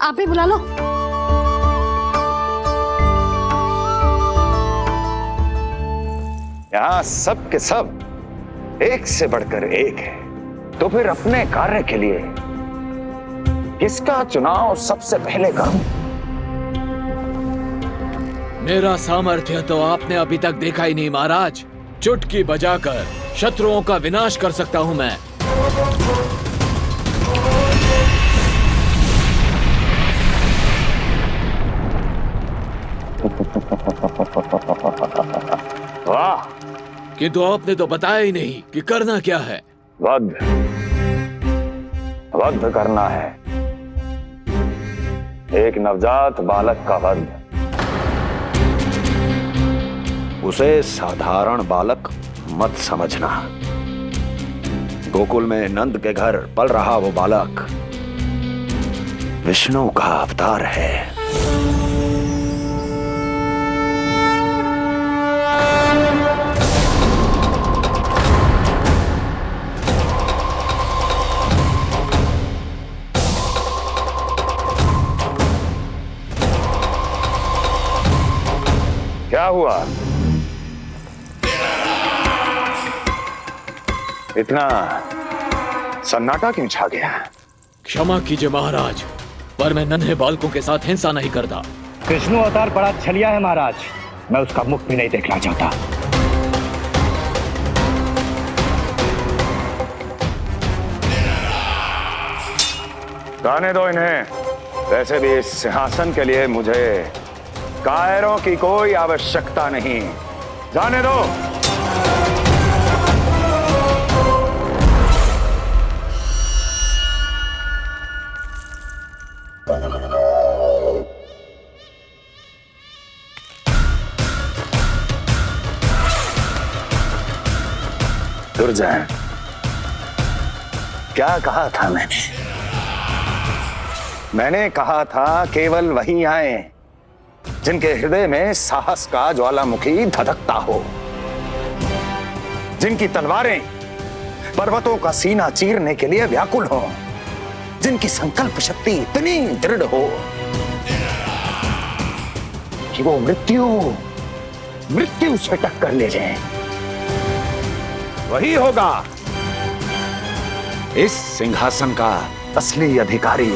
आप भी बुला लो। यहाँ सब के सब एक से बढ़कर एक है, तो फिर अपने कार्य के लिए किसका चुनाव सबसे पहले करूं? मेरा सामर्थ्य तो आपने अभी तक देखा ही नहीं महाराज। चुटकी बजाकर शत्रुओं का विनाश कर सकता हूं मैं। वाह, किंतु आपने तो बताया ही नहीं कि करना क्या है। वध वध करना है, एक नवजात बालक का वध। उसे साधारण बालक मत समझना। गोकुल में नंद के घर पल रहा वो बालक विष्णु का अवतार है। क्या हुआ? इतना सन्नाटा क्यों छा गया? क्षमा कीजिए महाराज, पर मैं नन्हे बालकों के साथ हिंसा नहीं करता। विष्णु अवतार बड़ा छलिया है महाराज, मैं उसका मुख भी नहीं देखना चाहता। जाने दो इन्हें। वैसे भी इस सिंहासन के लिए मुझे कायरों की कोई आवश्यकता नहीं। जाने दो। दुर्जय, क्या कहा था मैंने कहा था केवल वही आए जिनके हृदय में साहस का ज्वालामुखी धधकता हो, जिनकी तलवारें पर्वतों का सीना चीरने के लिए व्याकुल हो, जिनकी संकल्प शक्ति इतनी दृढ़ हो कि वो मृत्यु से टक्कर ले जाए। वही होगा इस सिंहासन का असली अधिकारी।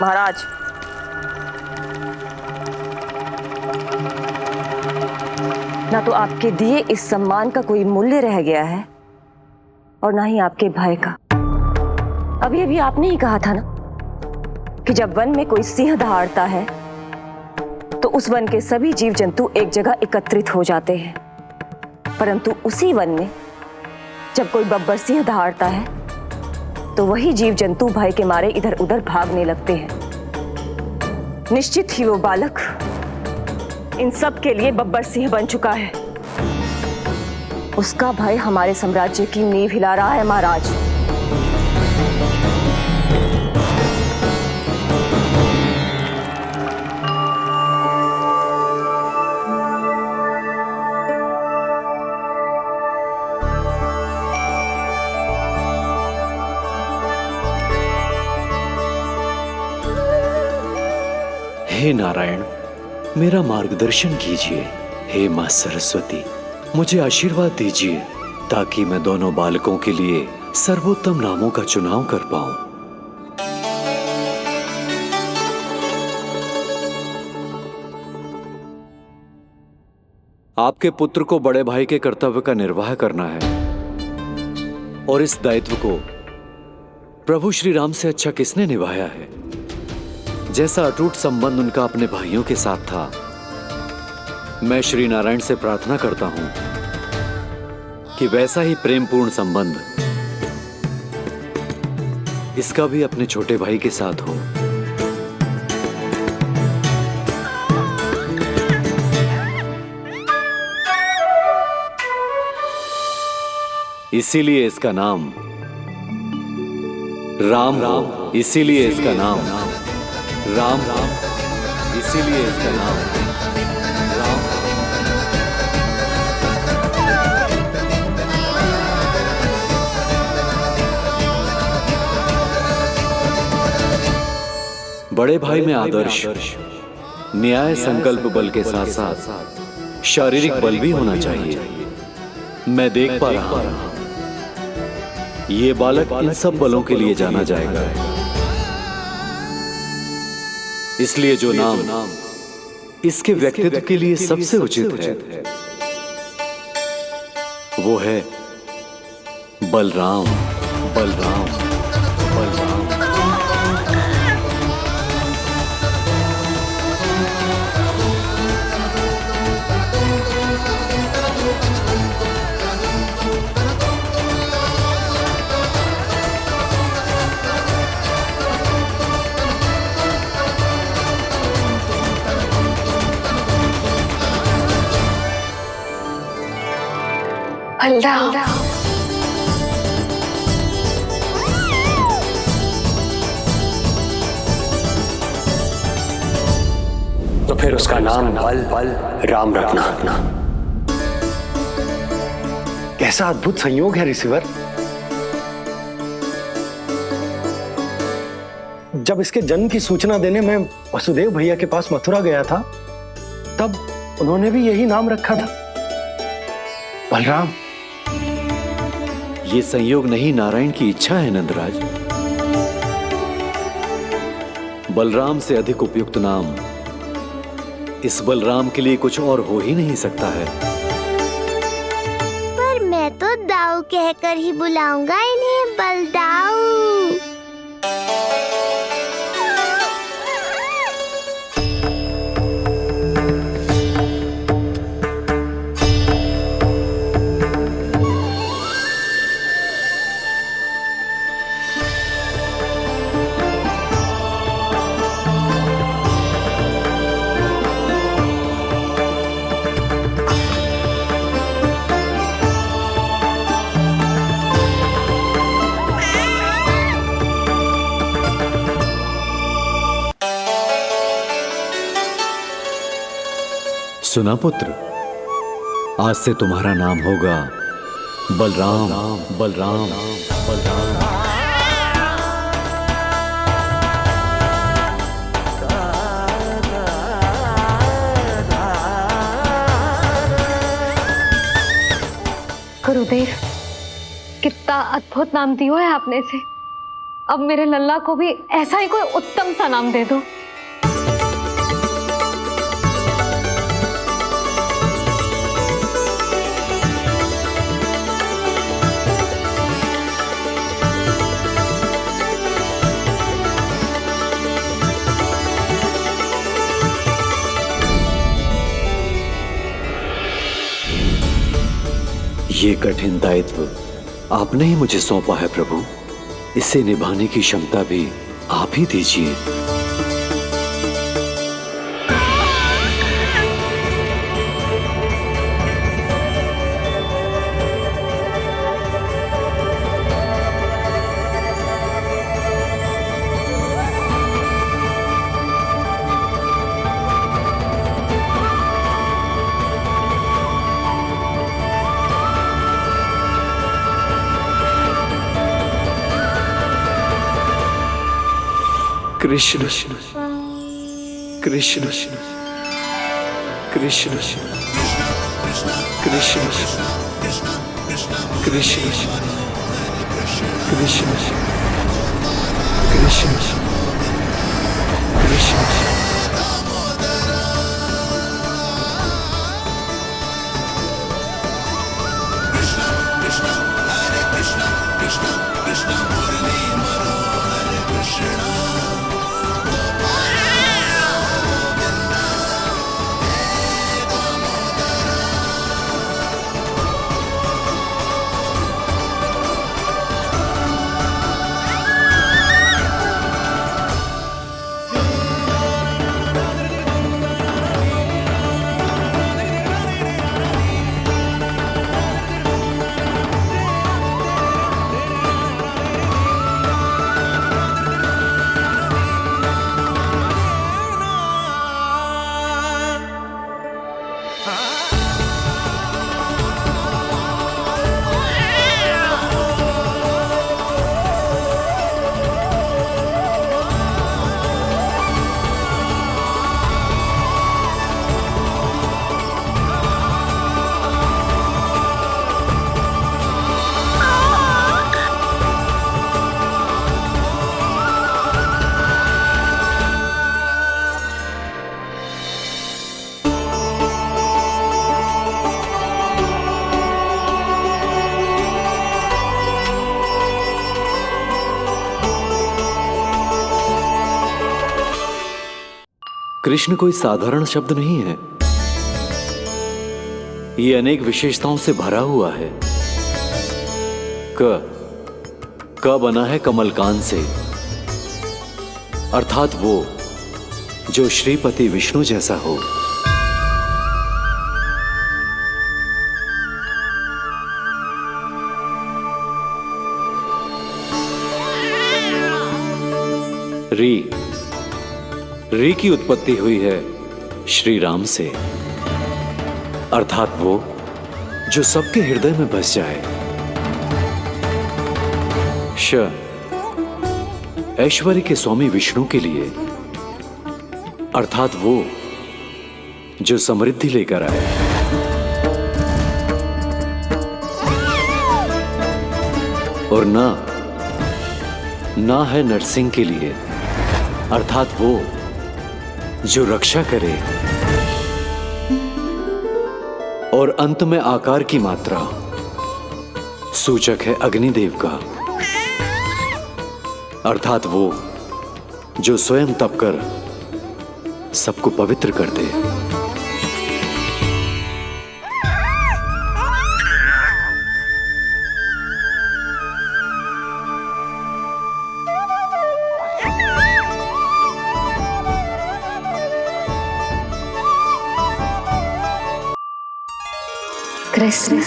महाराज, ना तो आपके दिए इस सम्मान का कोई मूल्य रह गया है और ना ही आपके भय का। अभी आपने ही कहा था ना कि जब वन में कोई सिंह दहाड़ता है तो उस वन के सभी जीव जंतु एक जगह एकत्रित हो जाते हैं, परंतु उसी वन में जब कोई बब्बर सिंह दहाड़ता है तो वही जीव जंतु भय के मारे इधर उधर भागने लगते हैं। निश्चित ही वो बालक इन सब के लिए बब्बर सिंह बन चुका है। उसका भय हमारे साम्राज्य की नींव हिला रहा है महाराज। हे नारायण, मेरा मार्गदर्शन कीजिए। हे मां सरस्वती, मुझे आशीर्वाद दीजिए ताकि मैं दोनों बालकों के लिए सर्वोत्तम नामों का चुनाव कर पाऊं। आपके पुत्र को बड़े भाई के कर्तव्य का निर्वाह करना है और इस दायित्व को प्रभु श्री राम से अच्छा किसने निभाया है? जैसा अटूट संबंध उनका अपने भाइयों के साथ था, मैं श्री नारायण से प्रार्थना करता हूं कि वैसा ही प्रेमपूर्ण संबंध इसका भी अपने छोटे भाई के साथ हो। इसीलिए इसका नाम राम हो, इसीलिए इसका नाम राम, इसीलिए इसका नाम राम। बड़े भाई में आदर्श, न्याय, संकल्प बल के साथ साथ शारीरिक बल भी होना चाहिए। मैं देख पा रहा हूं ये बालक इन सब बलों के लिए जाना जाएगा। इसलिए जो नाम इसके व्यक्तित्व के लिए सबसे उचित है वो है बलराम, बलराम, बलराम। बलराम। तो फिर उसका नाम बल राम रखना। कैसा अद्भुत संयोग है रिसीवर। जब इसके जन्म की सूचना देने मैं वसुदेव भैया के पास मथुरा गया था, तब उन्होंने भी यही नाम रखा था, बलराम। ये संयोग नहीं, नारायण की इच्छा है नंदराज। बलराम से अधिक उपयुक्त नाम इस बलराम के लिए कुछ और हो ही नहीं सकता है। पर मैं तो दाऊ कहकर ही बुलाऊंगा इन्हें, बलदाऊ। सुना पुत्र, आज से तुम्हारा नाम होगा बलराम। बलराम बलराम। गुरुदेव, कितना अद्भुत नाम दिया है आपने इसे। अब मेरे लल्ला को भी ऐसा ही कोई उत्तम सा नाम दे दो। ये कठिन दायित्व आपने ही मुझे सौंपा है प्रभु। इसे निभाने की क्षमता भी आप ही दीजिए। कृष्ण कृष्ण कृष्ण कृष्ण कृष्ण कृष्ण कृष्ण कृष्ण। कृष्ण कोई साधारण शब्द नहीं है। ये अनेक विशेषताओं से भरा हुआ है। क बना है कमलकांत से, अर्थात वो जो श्रीपति विष्णु जैसा हो। री की उत्पत्ति हुई है श्री राम से, अर्थात वो जो सबके हृदय में बस जाए। श ऐश्वर्य के स्वामी विष्णु के लिए, अर्थात वो जो समृद्धि लेकर आए। और ना है नरसिंह के लिए, अर्थात वो जो रक्षा करे। और अंत में आकार की मात्रा सूचक है अग्निदेव का, अर्थात वो जो स्वयं तप कर सबको पवित्र कर दे। कृष्ण,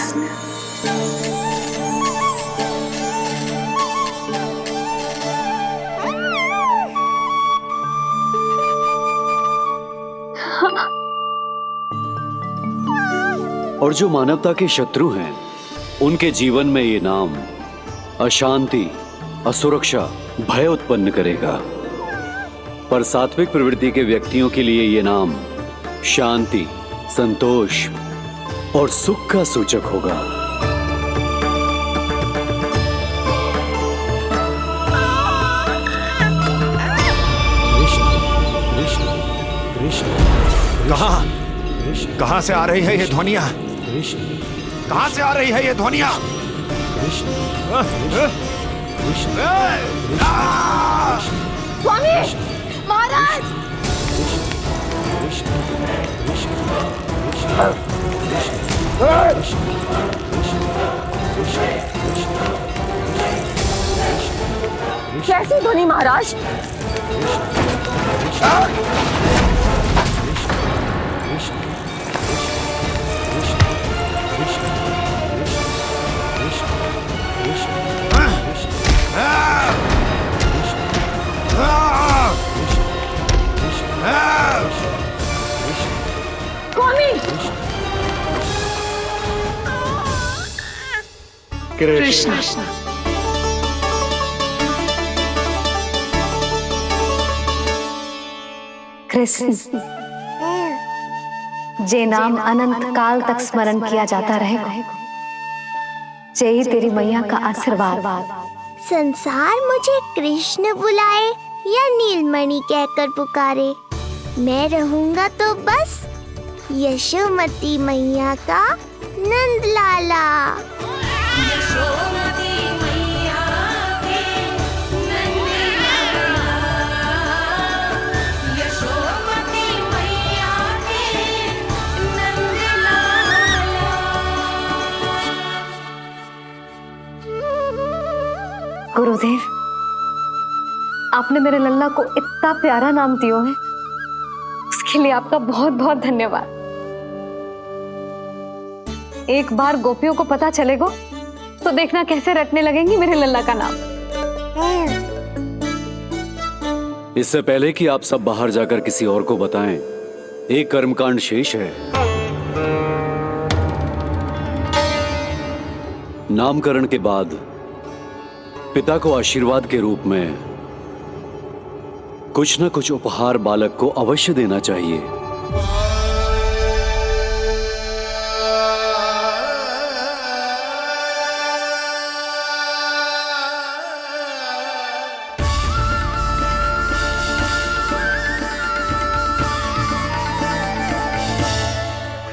और जो मानवता के शत्रु हैं, उनके जीवन में ये नाम अशांति, असुरक्षा, भय उत्पन्न करेगा। पर सात्विक प्रवृत्ति के व्यक्तियों के लिए ये नाम शांति, संतोष और सुख का सूचक होगा। कहां से आ रही है ये ध्वनियां? कहां से आ रही है ये ध्वनियां? स्वामी, महाराज! कैसी ध्वनि महाराज? कृष्ण, कृष्ण, जे नाम अनंत काल तक स्मरण किया जाता रहेगा, जय तेरी मैया का आशीर्वाद। संसार मुझे कृष्ण बुलाए या नीलमणि कहकर पुकारे, मैं रहूंगा तो बस यशोमती मैया का नंद लाला। यशोमती मैया के नंद लाला, यशोमती मैया के नंद लाला। गुरुदेव, आपने मेरे लल्ला को इतना प्यारा नाम दिया है, उसके लिए आपका बहुत बहुत धन्यवाद। एक बार गोपियों को पता चलेगा तो देखना कैसे रटने लगेंगी मेरे लल्ला का नाम। इससे पहले कि आप सब बाहर जाकर किसी और को बताएं, एक कर्मकांड शेष है। नामकरण के बाद पिता को आशीर्वाद के रूप में कुछ न कुछ उपहार बालक को अवश्य देना चाहिए।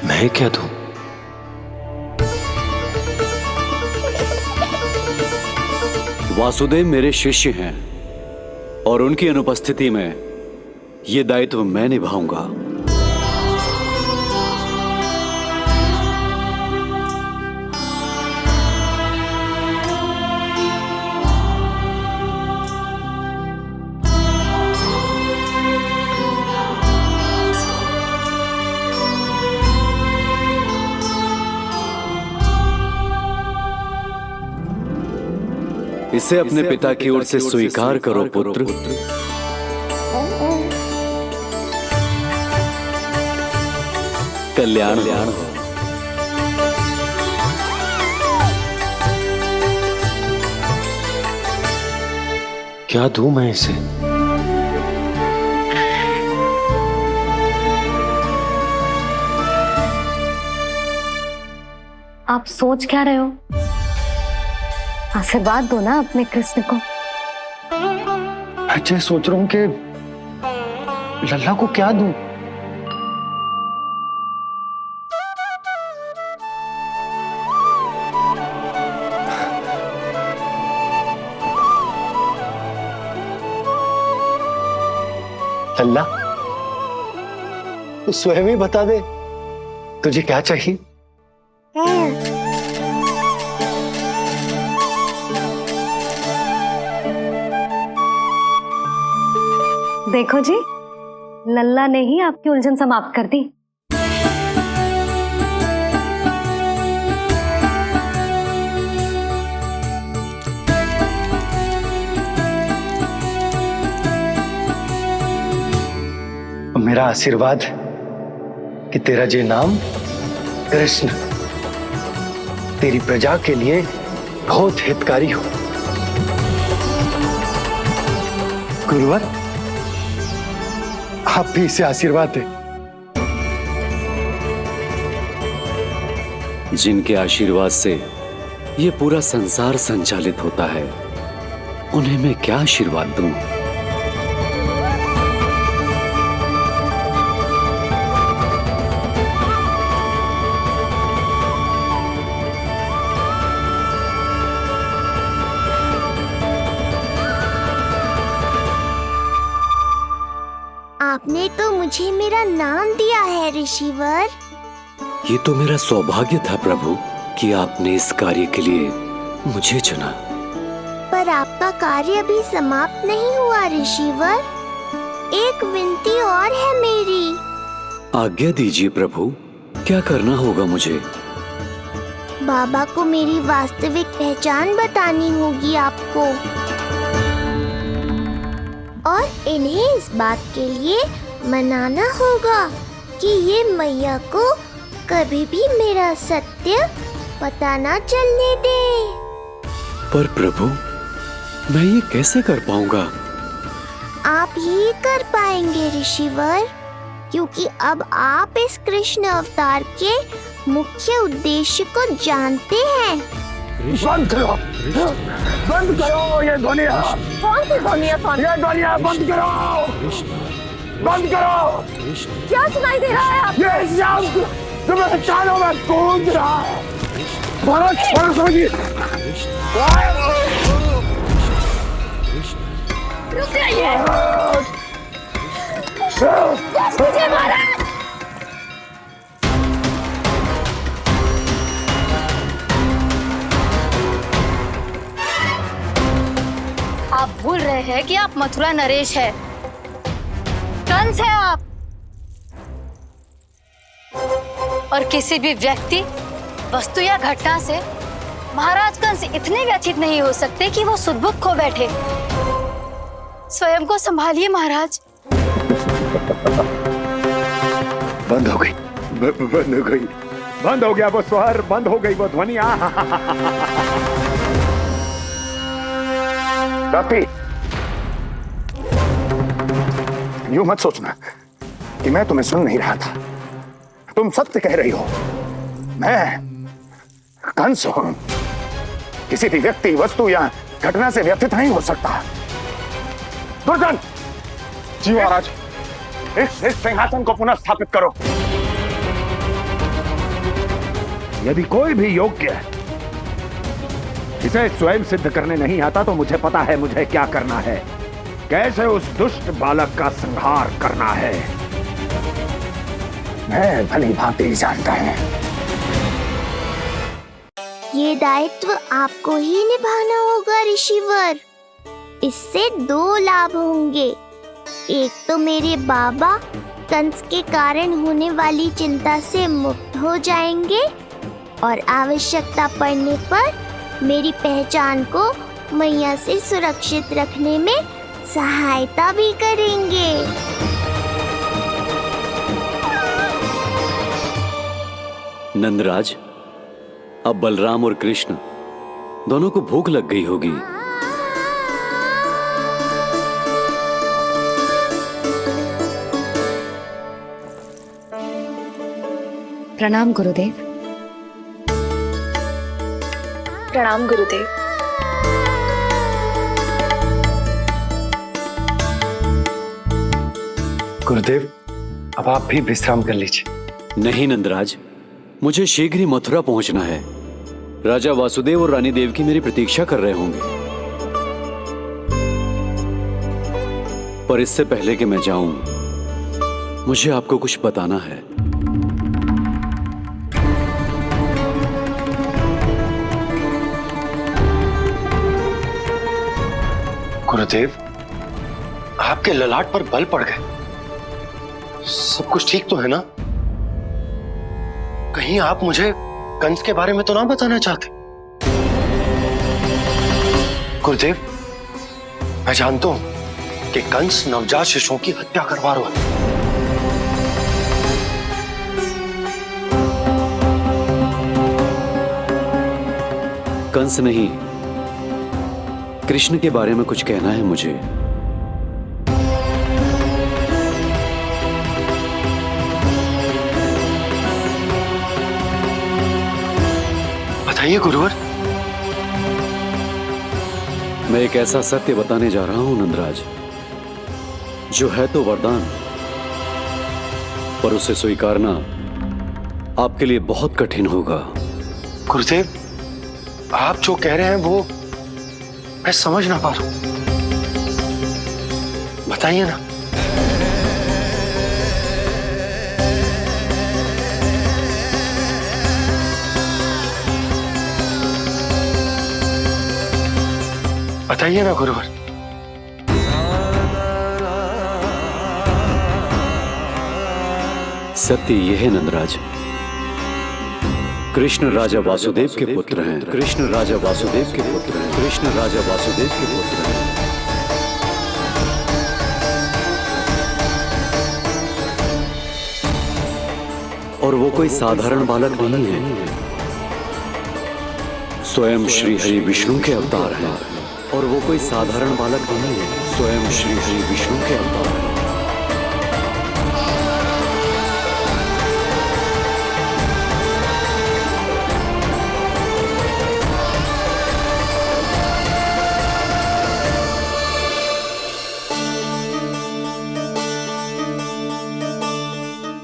मैं क्या दूं? वासुदेव मेरे शिष्य हैं और उनकी अनुपस्थिति में यह दायित्व मैं निभाऊंगा। इसे अपने पिता की ओर से स्वीकार करो पुत्र। कल्याण हो। क्या दूं मैं इसे? आप सोच क्या रहे हो? आशीर्वाद दो ना अपने कृष्ण को। अच्छा, सोच रहा हूं कि लल्ला को क्या दूं? लल्ला, तू स्वयं ही बता दे, तुझे क्या चाहिए? देखो जी, लल्ला ने ही आपकी उलझन समाप्त कर दी। मेरा आशीर्वाद कि तेरा जे नाम कृष्ण तेरी प्रजा के लिए बहुत हितकारी हो। गुरुवर, आप भी इसे आशीर्वाद दें। जिनके आशीर्वाद से ये पूरा संसार संचालित होता है, उन्हें मैं क्या आशीर्वाद दूं? आपने तो मुझे मेरा नाम दिया है ऋषिवर। ये तो मेरा सौभाग्य था प्रभु कि आपने इस कार्य के लिए मुझे चुना। पर आपका कार्य अभी समाप्त नहीं हुआ ऋषिवर। एक विनती और है मेरी। आज्ञा दीजिए प्रभु, क्या करना होगा मुझे? बाबा को मेरी वास्तविक पहचान बतानी होगी आपको, और इन्हें इस बात के लिए मनाना होगा कि ये मैया को कभी भी मेरा सत्य पता ना चलने दे। पर प्रभु, मैं ये कैसे कर पाऊंगा? आप ही कर पाएंगे ऋषिवर, क्योंकि अब आप इस कृष्ण अवतार के मुख्य उद्देश्य को जानते हैं। बंद करो, बंद करो ये ध्वनिया। कौन सी ध्वनिया? ये ध्वनिया बंद करो, बंद करो। क्या सुनाई दे रहा है आप? ये शब्द जो मेरे कानों में गूंज रहा है। भारत, भारत समझिए। रुक जाइए। मुझे मारा। आप भूल रहे हैं कि आप मथुरा नरेश है, कंस है आप। और किसी भी व्यक्ति, वस्तु या घटना से महाराज कंस इतने व्यथित नहीं हो सकते कि वो सुदबुक खो बैठे। स्वयं को संभालिए महाराज। बंद हो गई, बंद हो गई, बंद हो गया वो स्वर, बंद हो गई वो ध्वनिया। काफी। यूं मत सोचना कि मैं तुम्हें सुन नहीं रहा था। तुम सत्य कह रही हो। मैं कंस हूं। किसी भी व्यक्ति, वस्तु या घटना से व्यथित नहीं हो सकता। दुर्जन! जी महाराज। इस सिंहासन को पुनः स्थापित करो। यदि कोई भी योग्य इसे स्वयं सिद्ध करने नहीं आता तो मुझे पता है मुझे क्या करना है, कैसे उस दुष्ट बालक का संहार करना है। मैं भली भांति जानता हूं। ये दायित्व आपको ही निभाना होगा ऋषिवर। इससे दो लाभ होंगे। एक तो मेरे बाबा कंस के कारण होने वाली चिंता से मुक्त हो जाएंगे, और आवश्यकता पड़ने पर मेरी पहचान को मैया से सुरक्षित रखने में सहायता भी करेंगे। नंदराज, अब बलराम और कृष्ण दोनों को भूख लग गई होगी। प्रणाम गुरुदेव। प्रणाम गुरुदेव। गुरुदेव, अब आप भी विश्राम कर लीजिए। नहीं नंदराज, मुझे शीघ्र ही मथुरा पहुंचना है। राजा वासुदेव और रानी देवकी मेरी प्रतीक्षा कर रहे होंगे। पर इससे पहले कि मैं जाऊं, मुझे आपको कुछ बताना है। गुरुदेव, आपके ललाट पर बल पड़ गए। सब कुछ ठीक तो है ना? कहीं आप मुझे कंस के बारे में तो ना बताना चाहते? गुरुदेव, मैं जानता हूं कि कंस नवजात शिशुओं की हत्या करवा रहा है। कंस नहीं, कृष्ण के बारे में कुछ कहना है मुझे। बताइए गुरुवर। मैं एक ऐसा सत्य बताने जा रहा हूं नंदराज, जो है तो वरदान, पर उसे स्वीकारना आपके लिए बहुत कठिन होगा। गुरुदेव, आप जो कह रहे हैं वो मैं समझ ना पा रहा हूं। बताइए ना। बताइए ना गुरुवर। सत्य यह है नंदराज, कृष्ण राजा वासुदेव के पुत्र हैं। कृष्ण राजा वासुदेव के पुत्र हैं। कृष्ण राजा वासुदेव के पुत्र हैं। और वो कोई साधारण बालक नहीं है, स्वयं श्री हरि विष्णु के अवतार हैं। और वो कोई साधारण बालक नहीं है, स्वयं श्री हरि विष्णु के अवतार हैं।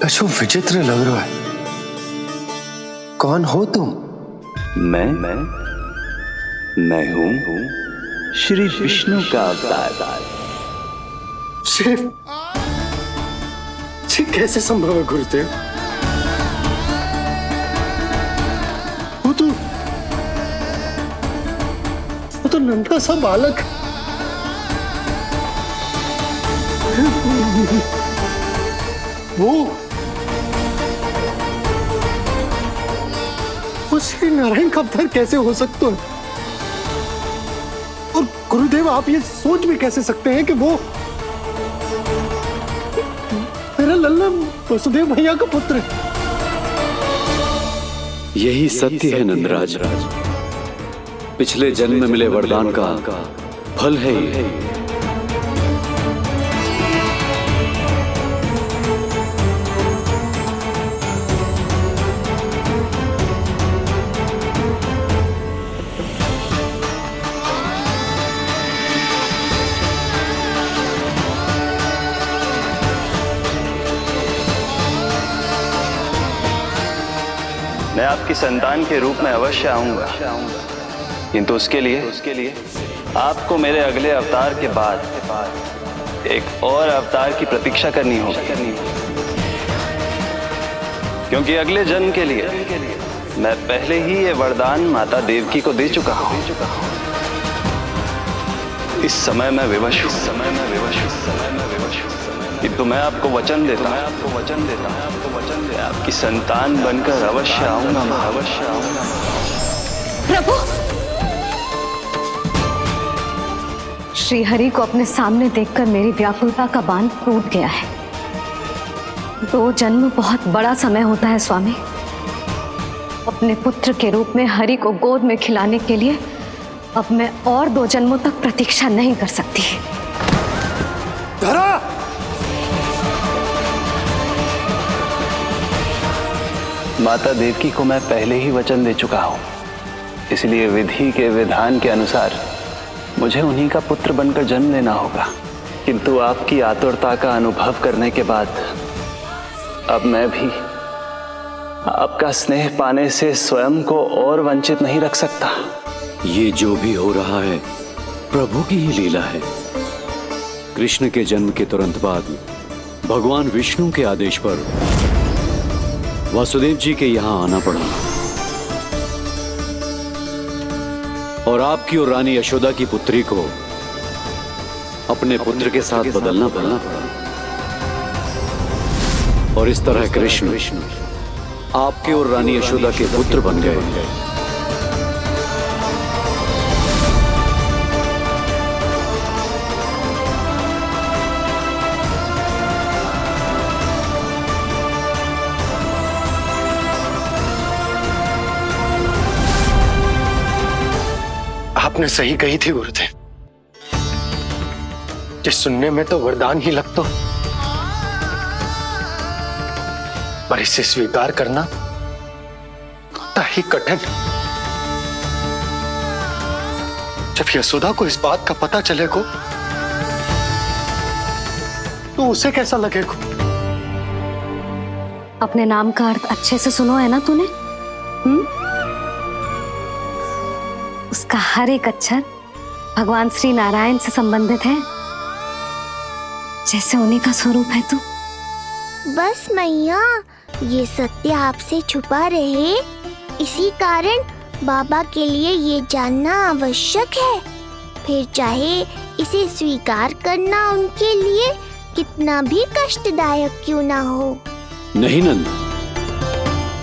अशु विचित्र लग रहा है। कौन हो तुम? मैं हूं श्री विष्णु का अवतार। कैसे संभव है गुरुदेव? वो तो नन्हा सा बालक। वो श्री नारायण का अवतार कैसे हो सकता है? और गुरुदेव, आप ये सोच भी कैसे सकते हैं कि वो मेरा लल्ला वसुदेव भैया का पुत्र है? यही सत्य है नंदराज, पिछले जन्म में मिले वरदान का फल है ये। मैं आपकी संतान के रूप में अवश्य आऊंगा, किंतु उसके लिए आपको मेरे अगले अवतार के बाद एक और अवतार की प्रतीक्षा करनी होगी। क्योंकि अगले जन्म के लिए मैं पहले ही ये वरदान माता देवकी को दे चुका हूं। इस समय मैं विवश हूं। किंतु मैं आपको वचन देता हूं, आपकी संतान बनकर अवश्य आऊंगा। प्रभु, श्री हरि को अपने सामने देखकर मेरी व्याकुलता का बांध टूट गया है। 2 जन्म बहुत बड़ा समय होता है स्वामी। अपने पुत्र के रूप में हरि को गोद में खिलाने के लिए अब मैं और 2 जन्मों तक प्रतीक्षा नहीं कर सकती। धरा! माता देवकी को मैं पहले ही वचन दे चुका हूं, इसलिए विधि के विधान के अनुसार मुझे उन्हीं का पुत्र बनकर जन्म लेना होगा। किंतु आपकी आतुरता का अनुभव करने के बाद अब मैं भी आपका स्नेह पाने से स्वयं को और वंचित नहीं रख सकता। ये जो भी हो रहा है प्रभु की ही लीला है। कृष्ण के जन्म के तुरंत बाद भगवान विष्णु के आदेश पर वासुदेव जी के यहां आना पड़ा और आपकी और रानी यशोदा की पुत्री को अपने पुत्र के साथ बदलना पड़ा और इस तरह कृष्ण आपके और रानी यशोदा के पुत्र बन गए। आपने सही कही थी गुरुदेव, जिस सुनने में तो वरदान ही लगता, पर इसे स्वीकार करना उतना ही कठिन। जब यशोदा को इस बात का पता चलेगा तो उसे कैसा लगेगा? अपने नाम का अर्थ अच्छे से सुनो है ना तूने? उसका हर एक अक्षर भगवान श्री नारायण से संबंधित है, जैसे उन्हीं का स्वरूप है तू। बस मैया, ये सत्य आपसे छुपा रहे, इसी कारण बाबा के लिए ये जानना आवश्यक है। फिर चाहे इसे स्वीकार करना उनके लिए कितना भी कष्टदायक क्यों ना हो। नहीं नंद,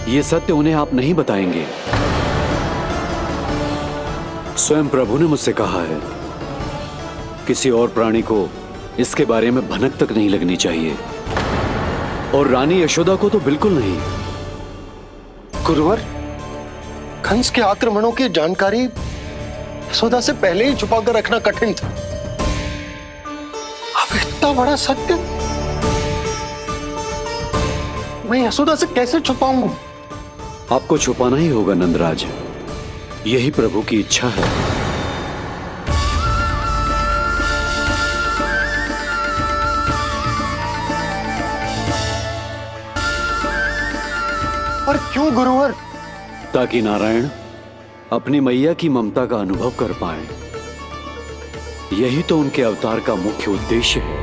ये सत्य उन्हें आप नहीं बताएंगे। स्वयं प्रभु ने मुझसे कहा है किसी और प्राणी को इसके बारे में भनक तक नहीं लगनी चाहिए, और रानी यशोदा को तो बिल्कुल नहीं। गुरुवर, कंस के आक्रमणों की जानकारी यशोदा से पहले ही छुपा कर रखना कठिन था। अब इतना बड़ा सत्य मैं यशोदा से कैसे छुपाऊंगा? आपको छुपाना ही होगा नंदराज, यही प्रभु की इच्छा है। पर क्यों गुरुवर? ताकि नारायण अपनी मैया की ममता का अनुभव कर पाए। यही तो उनके अवतार का मुख्य उद्देश्य है।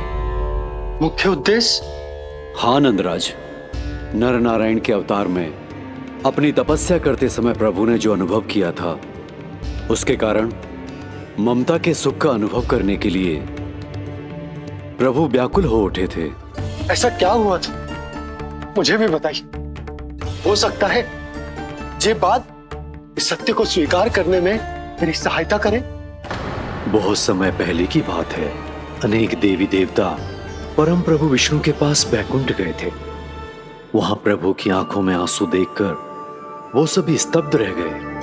मुख्य उद्देश्य? हाँ नंदराज, नर नारायण के अवतार में अपनी तपस्या करते समय प्रभु ने जो अनुभव किया था, उसके कारण ममता के सुख का अनुभव करने के लिए प्रभु व्याकुल हो उठे थे। ऐसा क्या हुआ था, मुझे भी बताइए। हो सकता है ये बात इस सत्य को स्वीकार करने में मेरी सहायता करे। बहुत समय पहले की बात है, अनेक देवी देवता परम प्रभु विष्णु के पास बैकुंठ गए थे। वहां प्रभु की आंखों में आंसू देखकर वो सभी स्तब्ध रह गए।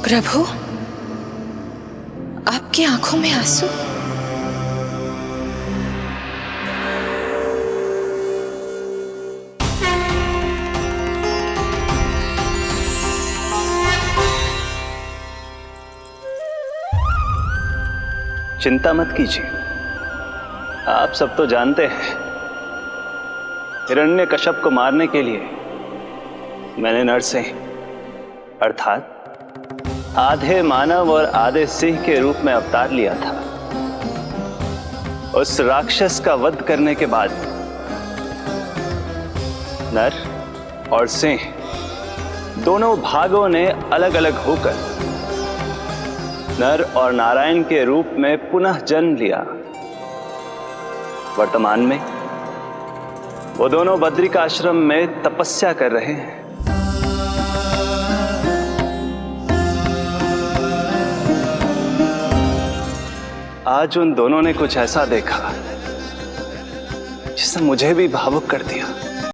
प्रभु, आपकी आंखों में आंसू? चिंता मत कीजिए, आप सब तो जानते हैं हिरण्यकश्यप को मारने के लिए मैंने नरसिंह अर्थात आधे मानव और आधे सिंह के रूप में अवतार लिया था। उस राक्षस का वध करने के बाद नर और सिंह दोनों भागों ने अलग अलग होकर नर और नारायण के रूप में पुनः जन्म लिया। वर्तमान में वो दोनों बद्रिकाश्रम में तपस्या कर रहे हैं। आज उन दोनों ने कुछ ऐसा देखा जिसने मुझे भी भावुक कर दिया।